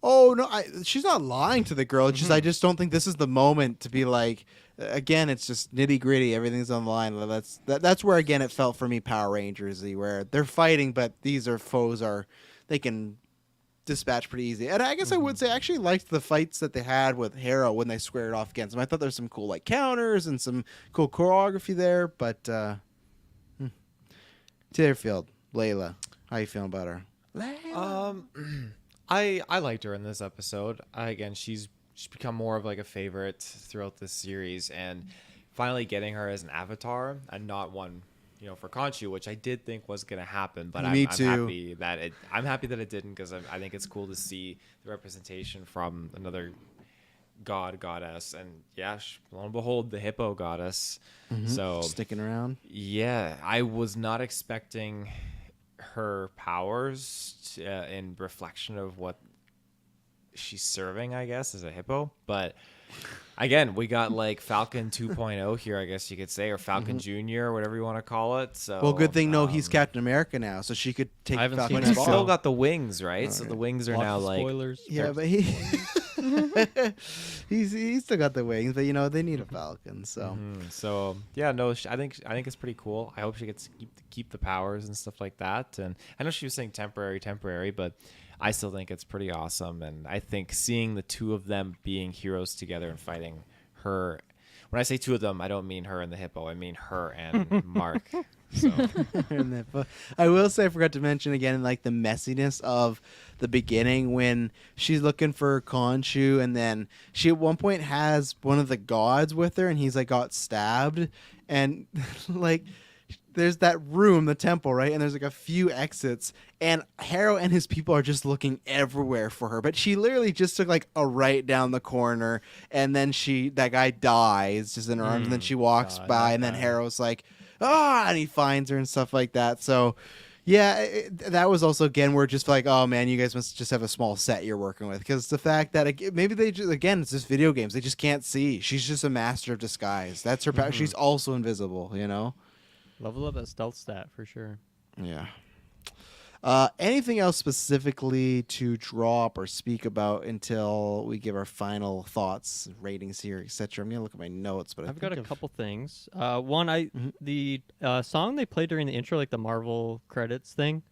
Oh, no, she's not lying to the girl. It's just I just don't think this is the moment to be like, again, it's just nitty gritty. Everything's on the line. That's where, again, it felt for me Power Rangers-y, where they're fighting, but these are foes they can dispatched pretty easy. And I guess I would say I actually liked the fights that they had with Harrow when they squared off against him. I thought there's some cool like counters and some cool choreography there. But Taylorfield, Layla, how you feeling about her? I liked her in this episode. Again, she's become more of like a favorite throughout this series, and finally getting her as an avatar and not one, for Khonshu, which I did think was gonna happen. But Me I'm too. happy that it didn't, because I think it's cool to see the representation from another goddess, and lo and behold, the hippo goddess. So Sticking around. yeah, I was not expecting her powers in reflection of what she's serving, I guess, as a hippo. But again, we got like Falcon 2.0 here, I guess you could say, or Falcon Jr., or whatever you want to call it. So Well, good thing he's Captain America now, so she could take I haven't Falcon's seen but he's it. spot. still got the wings, right? So the wings are Lots now of like spoilers. Yeah, but he's still got the wings, but they need a Falcon. So So yeah, no, I think it's pretty cool. I hope she gets to keep the powers and stuff like that. And I know she was saying temporary, but I still think it's pretty awesome. And I think seeing the two of them being heroes together and fighting her. When I say two of them, I don't mean her and the hippo. I mean her and Mark. So I will say I forgot to mention again, like the messiness of the beginning when she's looking for Khonshu, and then she at one point has one of the gods with her, and he's like got stabbed, and like there's that room, the temple, right? And there's like a few exits, and Harrow and his people are just looking everywhere for her. But she literally just took like a right down the corner, and then that guy dies just in her arms, and then she walks God, by, that and then guy. Harrow's like, and he finds her and stuff like that. So yeah, that was also again where just like, oh man, you guys must just have a small set you're working with, because the fact that maybe they just, again, it's just video games, they just can't see. She's just a master of disguise. That's her power. She's also invisible, Level up that stealth stat for sure. Yeah. Anything else specifically to drop or speak about until we give our final thoughts, ratings here, etc.? I'm gonna look at my notes, but I've got a couple things. One, the song they played during the intro, like the Marvel credits thing,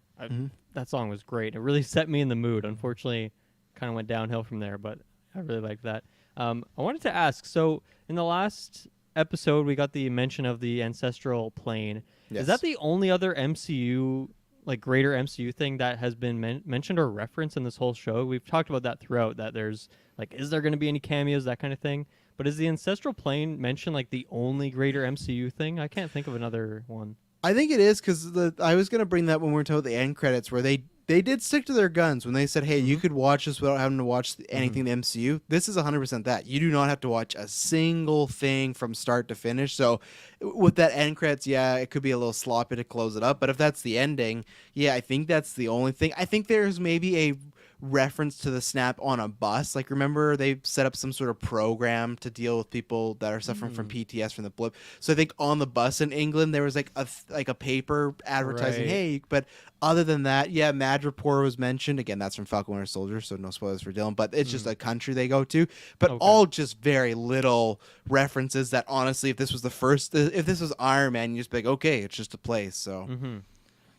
that song was great. It really set me in the mood. Unfortunately, kind of went downhill from there, but I really liked that. I wanted to ask, so in the last episode, we got the mention of the ancestral plane. Yes. Is that the only other MCU, like greater MCU thing that has been mentioned or referenced in this whole show? We've talked about that throughout, that there's like, is there going to be any cameos, that kind of thing? But is the ancestral plane mentioned like the only greater MCU thing? I can't think of another one. I think it is, because I was gonna bring that when we were talking about the end credits, where they did stick to their guns when they said, hey, you could watch this without having to watch anything in the MCU. This is 100% that. You do not have to watch a single thing from start to finish. So with that end credits, yeah, it could be a little sloppy to close it up. But if that's the ending, yeah, I think that's the only thing. I think there's maybe a reference to the snap on a bus. Like, remember they set up some sort of program to deal with people that are suffering from PTS from the blip. So I think on the bus in England there was like a paper advertising, Right. hey, but other than that, yeah, Madripoor was mentioned. Again, that's from Falcon Winter Soldier, so no spoilers for Dylan, but it's just a country they go to. But Okay. all just very little references that honestly, if this was Iron Man, you just be like, okay, it's just a place. So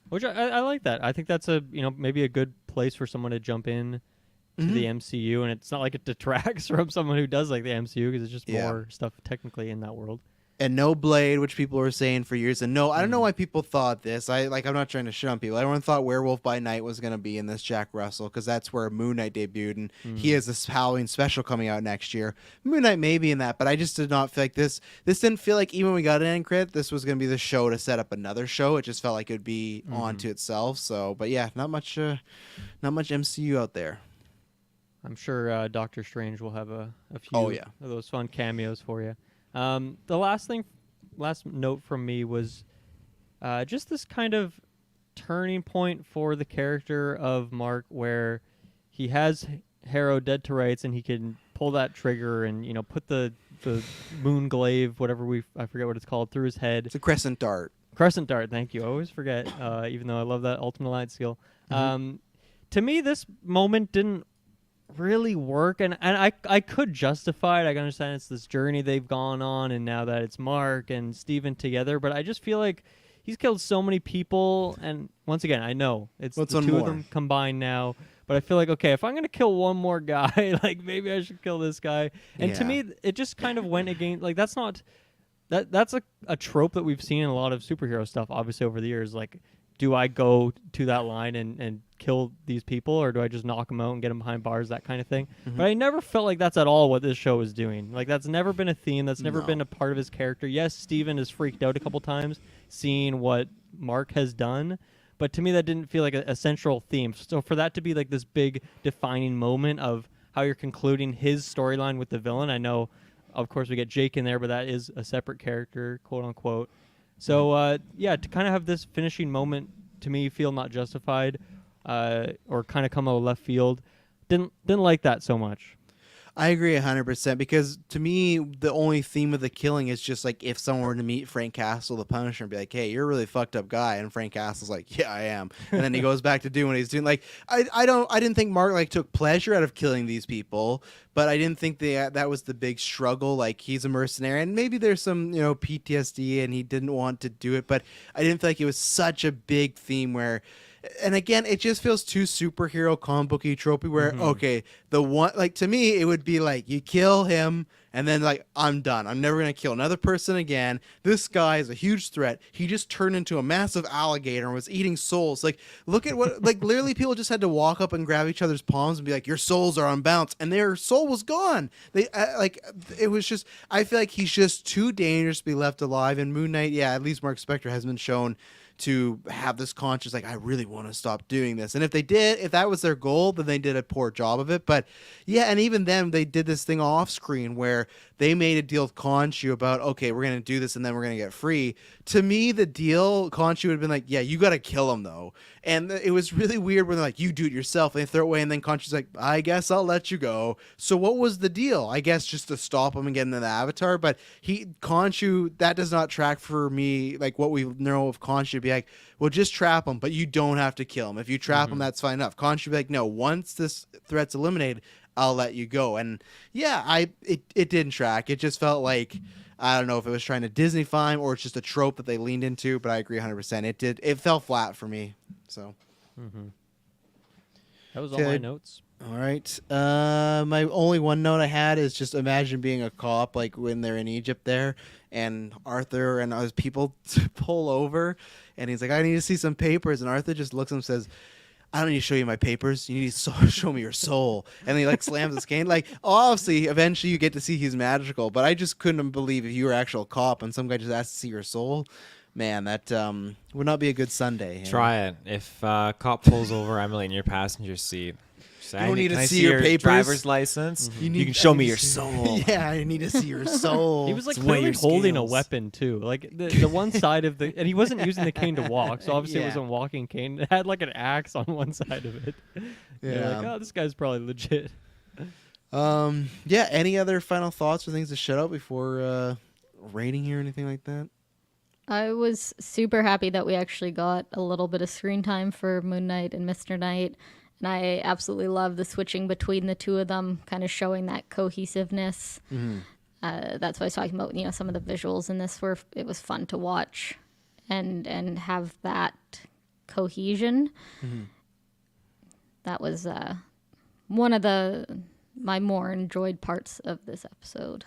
Which I like that. I think that's maybe a good place for someone to jump in to the MCU, and it's not like it detracts from someone who does like the MCU, because it's just more stuff technically in that world. And no Blade, which people were saying for years. And no, I don't know why people thought this. I'm not trying to shit on people. Everyone thought Werewolf by Night was going to be in this Jack Russell, because that's where Moon Knight debuted, and he has this Halloween special coming out next year. Moon Knight may be in that, but I just did not feel like this. This didn't feel like, even when we got an end credit, this was going to be the show to set up another show. It just felt like it would be onto itself. So, but yeah, not much MCU out there. I'm sure Doctor Strange will have a few Oh, yeah. of those fun cameos for you. The last note from me was just this kind of turning point for the character of Mark, where he has Harrow dead to rights, and he can pull that trigger and put the moon glaive, whatever I forget what it's called, through his head. It's a crescent dart. Crescent dart, thank you. I always forget, even though I love that Ultimate Alliance skill. To me, this moment didn't really work, and I could justify it. I can understand it's this journey they've gone on, and now that it's Mark and Steven together, but I just feel like he's killed so many people, and once again, I know it's What's the one two more? of them combined now, But I feel like, okay, if I'm gonna kill one more guy, like maybe I should kill this guy. And to Yeah. me, it just kind of went against. Like that's not that's a trope that we've seen in a lot of superhero stuff, obviously over the years. Like, do I go to that line and kill these people, or do I just knock them out and get them behind bars, that kind of thing? But I never felt like that's at all what this show is doing. Like that's never been a theme. That's never No. been a part of his character. Yes, Steven is freaked out a couple times seeing what Mark has done. But to me, that didn't feel like a central theme. So for that to be like this big defining moment of how you're concluding his storyline with the villain, I know, of course, we get Jake in there, but that is a separate character, quote unquote. So yeah, to kind of have this finishing moment to me feel not justified, or kind of come out of left field, didn't like that so much. I agree 100% because to me, the only theme of the killing is just like if someone were to meet Frank Castle, the Punisher, and be like, hey, you're a really fucked up guy. And Frank Castle's like, yeah, I am. And then he goes back to doing what he's doing. Like, I didn't think Mark like took pleasure out of killing these people, but I didn't think that was the big struggle. Like he's a mercenary and maybe there's some, PTSD and he didn't want to do it, but I didn't feel like it was such a big theme where, and again, it just feels too superhero comic booky tropey where, okay, the one, like to me, it would be like you kill him and then like, I'm done. I'm never going to kill another person again. This guy is a huge threat. He just turned into a massive alligator and was eating souls. Like, look at what, like literally people just had to walk up and grab each other's palms and be like, your souls are unbalanced. And their soul was gone. They it was just, I feel like he's just too dangerous to be left alive. And Moon Knight, yeah, at least Mark Spector has been shown to have this conscious, like, I really want to stop doing this. And if that was their goal, then they did a poor job of it. But yeah, and even then they did this thing off screen where they made a deal with Khonshu about, okay, we're going to do this and then we're going to get free. To me, the deal, Khonshu would have been like, yeah, you got to kill him though. And it was really weird when they're like, you do it yourself. And they throw it away and then Khonshu's like, I guess I'll let you go. So what was the deal? I guess just to stop him and get into the Avatar. But Khonshu, that does not track for me. Like what we know of Khonshu, be like, well, just trap him, but you don't have to kill him. If you trap him, that's fine enough. Khonshu would be like, no, once this threat's eliminated, I'll let you go. And yeah, it didn't track. It just felt like, I don't know if it was trying to Disney-fy him or it's just a trope that they leaned into, but I agree 100%. It fell flat for me. So That was all my notes. All right. My only one note I had is just imagine being a cop, like when they're in Egypt there, and Arthur and his people pull over, and he's like, I need to see some papers. And Arthur just looks at him and says, I don't need to show you my papers. You need to show me your soul. And he like slams his cane. Like, obviously, eventually you get to see he's magical, but I just couldn't believe if you were an actual cop and some guy just asked to see your soul. Man, that would not be a good Sunday. Try it. If cop pulls over Emily in your passenger seat, say, You don't need to "Can I see your papers? driver's license. You can show me your soul." Yeah, I need to see your soul. He was like It's way clearly your holding a skills. weapon too. Like the one side of the, and he wasn't using the cane to walk, so obviously it Yeah. wasn't a walking cane. It had like an axe on one side of it. You're Yeah. like, oh, this guy's probably legit. Yeah. Any other final thoughts or things to shut out before rating here or anything like that? I was super happy that we actually got a little bit of screen time for Moon Knight and Mr. Knight. And I absolutely love the switching between the two of them, kind of showing that cohesiveness. That's why I was talking about, some of the visuals in this where it was fun to watch and have that cohesion. That was one of my more enjoyed parts of this episode.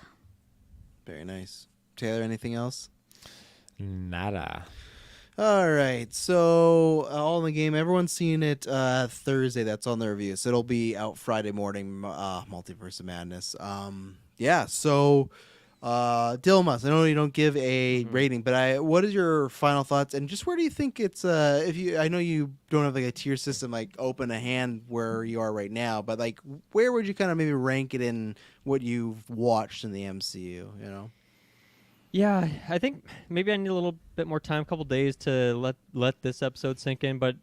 Very nice. Taylor, anything else? Nada. All right, so All in the Game. Everyone's seen it Thursday. That's on the review, so it'll be out Friday morning. Multiverse of Madness. Yeah. So, Dilmas, I know you don't give a rating, but what is your final thoughts? And just where do you think it's? I know you don't have like a tier system, like open a hand where you are right now, but like where would you kind of maybe rank it in what you've watched in the MCU? Yeah, I think maybe I need a little bit more time, a couple days to let this episode sink in. But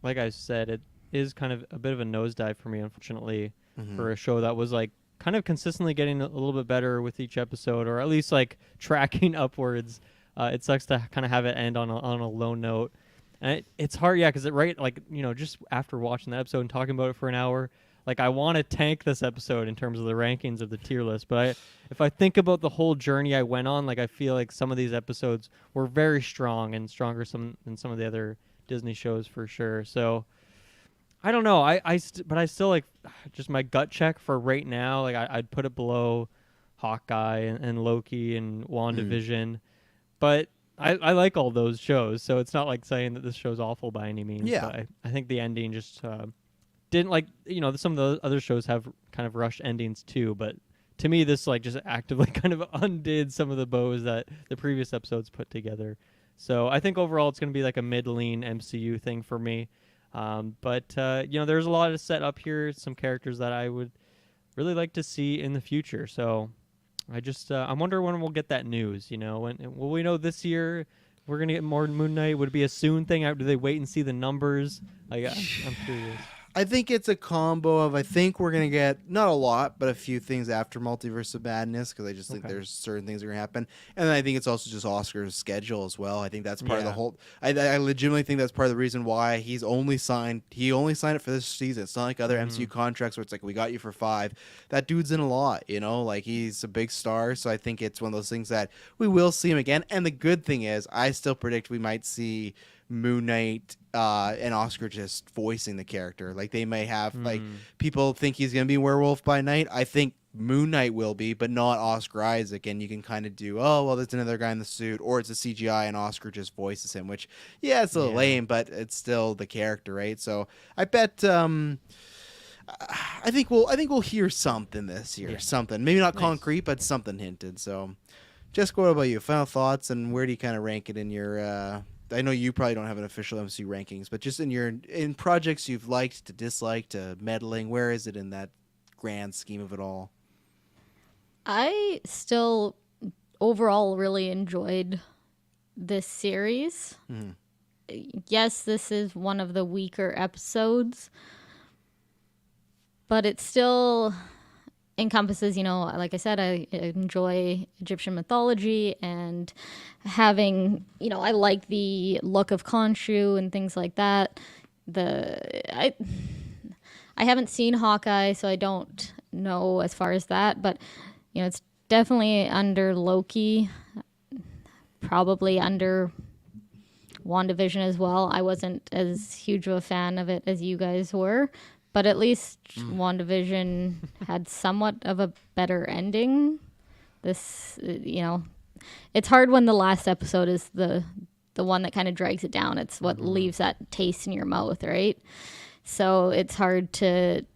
like I said, it is kind of a bit of a nosedive for me, unfortunately, for a show that was like kind of consistently getting a little bit better with each episode, or at least like tracking upwards. It sucks to kind of have it end on a low note, and it's hard, yeah, because just after watching the episode and talking about it for an hour. Like, I want to tank this episode in terms of the rankings of the tier list, but if I think about the whole journey I went on, like, I feel like some of these episodes were very strong and stronger than some of the other Disney shows for sure. So I don't know. But I still like just my gut check for right now. Like I'd put it below Hawkeye and Loki and WandaVision, but I like all those shows, so it's not like saying that this show's awful by any means. Yeah. But I think the ending just didn't like some of the other shows have kind of rushed endings too, but to me this like just actively kind of undid some of the bows that the previous episodes put together. So I think overall it's going to be like a mid-lean MCU thing for me. But there's a lot of set up here, some characters that I would really like to see in the future. So I wonder when we'll get that news. When will we know this year? We're gonna get more Moon Knight. Would it be a soon thing? Do they wait and see the numbers? I'm curious. I think it's a combo of, I think we're going to get, not a lot, but a few things after Multiverse of Madness, because I just think there's certain things that are going to happen. And then I think it's also just Oscar's schedule as well. I think that's part of the whole, I legitimately think that's part of the reason why he only signed it for this season. It's not like other MCU contracts where it's like, we got you for 5. That dude's in a lot, like he's a big star. So I think it's one of those things that we will see him again. And the good thing is, I still predict we might see Moon Knight and Oscar just voicing the character. Like they may have like people think he's gonna be Werewolf by Night. I think Moon Knight will be, but not Oscar Isaac. And you can kind of do, oh well, there's another guy in the suit, or it's a CGI and Oscar just voices him. Which it's a little lame, but it's still the character, right? So I bet. I think we'll hear something this year. Something, maybe not concrete, but something hinted. So, Jessica, what about you? Final thoughts, and where do you kind of rank it in your? I know you probably don't have an official MCU rankings, but just in projects you've liked to dislike to meddling, where is it in that grand scheme of it all? I still overall really enjoyed this series. Yes, this is one of the weaker episodes, but it still encompasses, like I said, I enjoy Egyptian mythology and having, I like the look of Khonshu and things like that. I haven't seen Hawkeye, so I don't know as far as that, but it's definitely under Loki, probably under WandaVision as well. I wasn't as huge of a fan of it as you guys were. But at least WandaVision had somewhat of a better ending. This, it's hard when the last episode is the one that kind of drags it down. It's what leaves that taste in your mouth, right? So it's hard to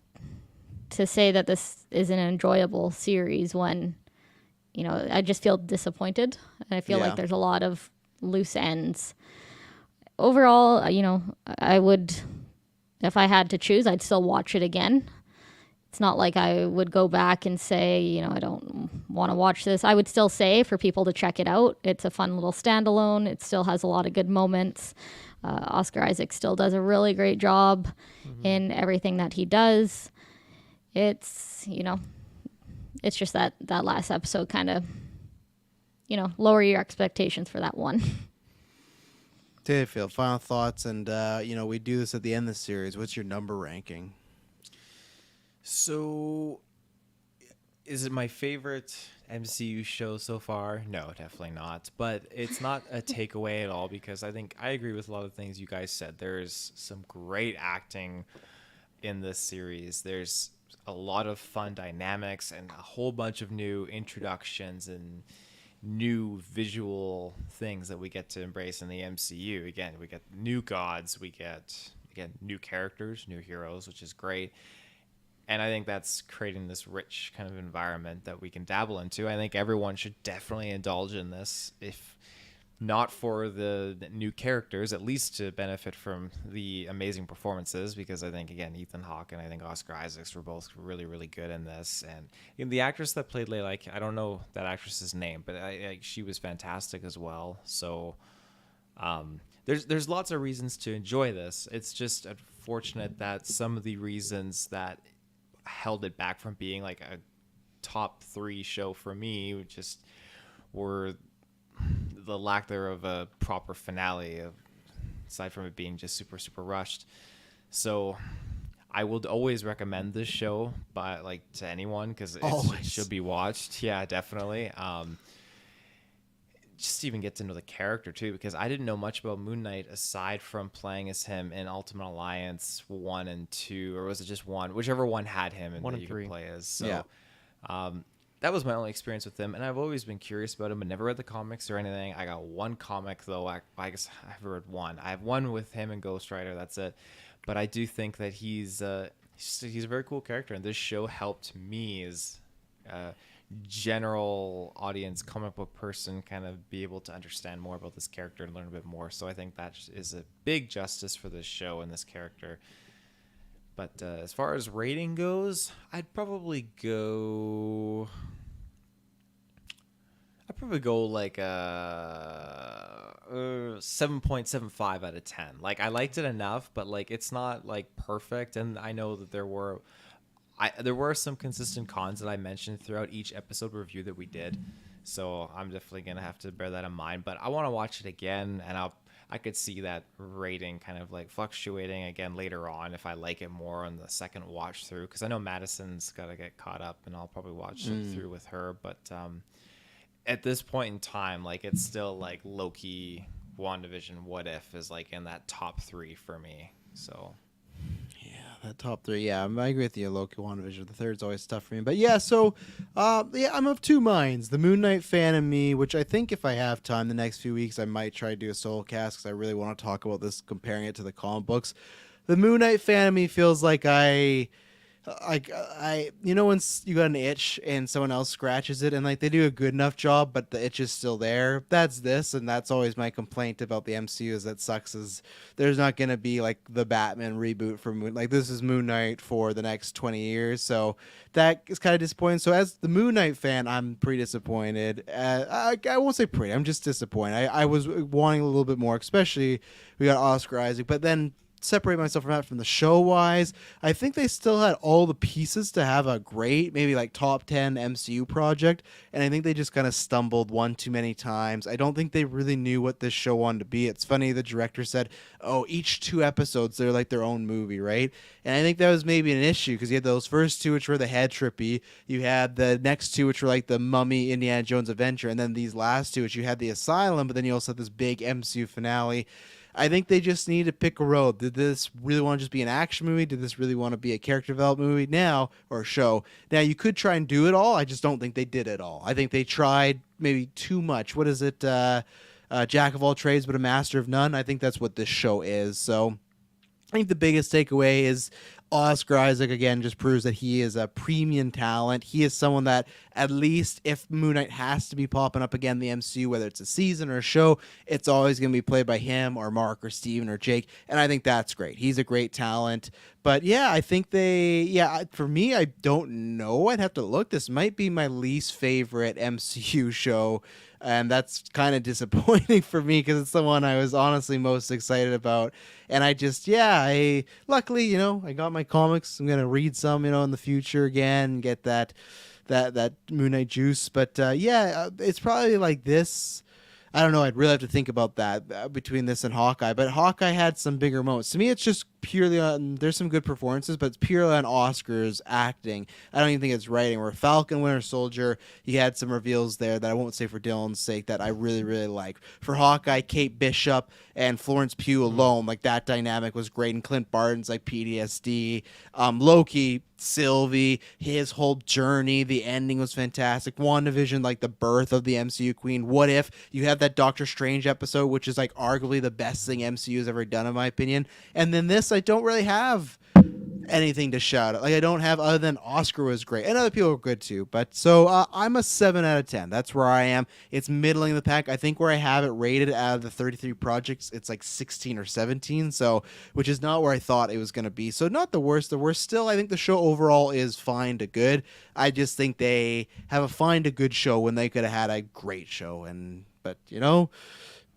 say that this is an enjoyable series when, I just feel disappointed. And I feel like there's a lot of loose ends. Overall, I would... If I had to choose, I'd still watch it again. It's not like I would go back and say, I don't want to watch this. I would still say for people to check it out. It's a fun little standalone. It still has a lot of good moments. Oscar Isaac still does a really great job in everything that he does. It's, it's just that last episode kind of, lower your expectations for that one. Phil, final thoughts, and we do this at the end of the series. What's your number ranking? So, is it my favorite MCU show so far? No, definitely not. But it's not a takeaway at all, because I think I agree with a lot of things you guys said. There's some great acting in this series. There's a lot of fun dynamics and a whole bunch of new introductions and new visual things that we get to embrace in the MCU. Again, we get new gods, we get new characters, new heroes, which is great. And I think that's creating this rich kind of environment that we can dabble into. I think everyone should definitely indulge in this, if not for the new characters, at least to benefit from the amazing performances, because I think, again, Ethan Hawke and I think Oscar Isaacs were both really, really good in this. And the actress that played Layla, I don't know that actress's name, but she was fantastic as well. So there's lots of reasons to enjoy this. It's just unfortunate that some of the reasons that held it back from being like a top 3 show for me just were the lack there of a proper finale, aside from it being just super, super rushed. So I would always recommend this show, to anyone, because it should be watched. Yeah, definitely. just even get to know the character too, because I didn't know much about Moon Knight aside from playing as him in Ultimate Alliance 1 and 2, or was it just 1? Whichever one had him and 1 that and you 3. could play as. So Yeah. that was my only experience with him, and I've always been curious about him, but never read the comics or anything. I got one comic though. I guess I've read one. I have one with him and Ghost Rider. That's it. But I do think that he's a very cool character, and this show helped me as general audience comic book person kind of be able to understand more about this character and learn a bit more. So I think that is a big justice for this show and this character. But as far as rating goes, I'd probably go like a 7.75 out of 10. Like, I liked it enough, but like it's not like perfect, and I know that there were some consistent cons that I mentioned throughout each episode review that we did. So I'm definitely going to have to bear that in mind, but I want to watch it again, and I could see that rating kind of like fluctuating again later on if I like it more on the second watch through, because I know Madison's got to get caught up, and I'll probably watch it through with her. But at this point in time, like, it's still like Loki, WandaVision, What If is like in that top 3 for me. So that top 3. Yeah, I agree with you. Loki, WandaVision. The third's always tough for me. But yeah, so I'm of two minds. The Moon Knight fan and me, which I think if I have time the next few weeks, I might try to do a solo cast because I really want to talk about this, comparing it to the comic books. The Moon Knight fan of me feels like I you know, when you got an itch and someone else scratches it and like they do a good enough job, but the itch is still there. That's this, and that's always my complaint about the MCU is that sucks is there's not going to be like the Batman reboot for Moon. Like, this is Moon Knight for the next 20 years, so that is kind of disappointing. So as the Moon Knight fan, I'm pretty disappointed. I won't say pretty. I'm just disappointed. I was wanting a little bit more, especially we got Oscar Isaac, but then separate myself from that from the show wise. I think they still had all the pieces to have a great, maybe like top 10 MCU project, and I think they just kind of stumbled one too many times. I don't think they really knew what this show wanted to be. It's funny, the director said, oh, each 2 episodes they're like their own movie, right? And I think that was maybe an issue because you had those first 2 which were the head trippy, you had the next 2 which were like the Mummy, Indiana Jones adventure, and then these last 2 which you had the Asylum, but then you also had this big MCU finale. I think they just need to pick a road. Did this really want to just be an action movie? Did this really want to be a character development movie now, or a show? Now, you could try and do it all. I just don't think they did it all. I think they tried maybe too much. What is it? Jack of all trades, but a master of none. I think that's what this show is. So I think the biggest takeaway is Oscar Isaac, again, just proves that he is a premium talent. He is someone that, at least if Moon Knight has to be popping up again in the MCU, whether it's a season or a show, it's always going to be played by him or Mark or Steven or Jake, and I think that's great. He's a great talent. But yeah, I think for me, I don't know. I'd have to look. This might be my least favorite MCU show, and that's kind of disappointing for me because it's the one I was honestly most excited about. And luckily, you know, I got my comics. I'm going to read some, you know, in the future again and get that Moon Knight juice. But it's probably like this. I don't know. I'd really have to think about that between this and Hawkeye. But Hawkeye had some bigger moments. To me, it's just purely on. There's some good performances, but it's purely on Oscar's acting. I don't even think it's writing. Where Falcon, Winter Soldier, he had some reveals there that I won't say for Dylan's sake that I really, really like. For Hawkeye, Kate Bishop and Florence Pugh alone, like that dynamic was great. And Clint Barton's like PTSD. Loki, Sylvie, his whole journey, the ending was fantastic. WandaVision, like the birth of the MCU queen. What If? You have that Doctor Strange episode, which is like arguably the best thing MCU has ever done in my opinion. And then this, I don't really have anything to shout at. Like, I don't have, other than Oscar was great and other people were good too. But so I'm a 7 out of 10. That's where I am. It's middling the pack. I think where I have it rated out of the 33 projects, it's like 16 or 17. So, which is not where I thought it was going to be. So not the worst. The worst still, I think the show overall is fine to good. I just think they have a fine to good show when they could have had a great show. But you know,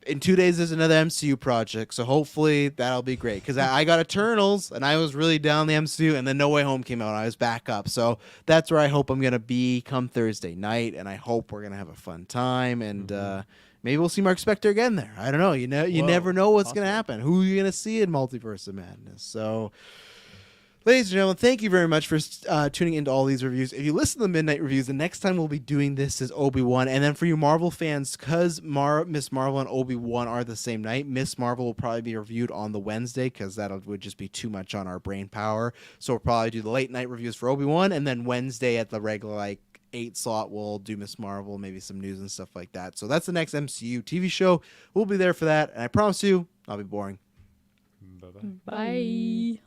in 2 days there's another MCU project, so hopefully that'll be great. Because I got Eternals, and I was really down the MCU, and then No Way Home came out, and I was back up. So that's where I hope I'm gonna be come Thursday night, and I hope we're gonna have a fun time, and maybe we'll see Mark Spector again there. I don't know. You never know what's gonna happen. Who are you gonna see in Multiverse of Madness? So Ladies and gentlemen, thank you very much for tuning into all these reviews. If you listen to the Midnight Reviews, the next time we'll be doing this is Obi-Wan. And then for you Marvel fans, because Miss Marvel and Obi-Wan are the same night, Miss Marvel will probably be reviewed on the Wednesday because that would just be too much on our brain power. So we'll probably do the late night reviews for Obi-Wan, and then Wednesday at the regular 8 slot we'll do Miss Marvel, maybe some news and stuff like that. So that's the next MCU TV show. We'll be there for that, and I promise you, I'll be boring. Bye-bye. Bye.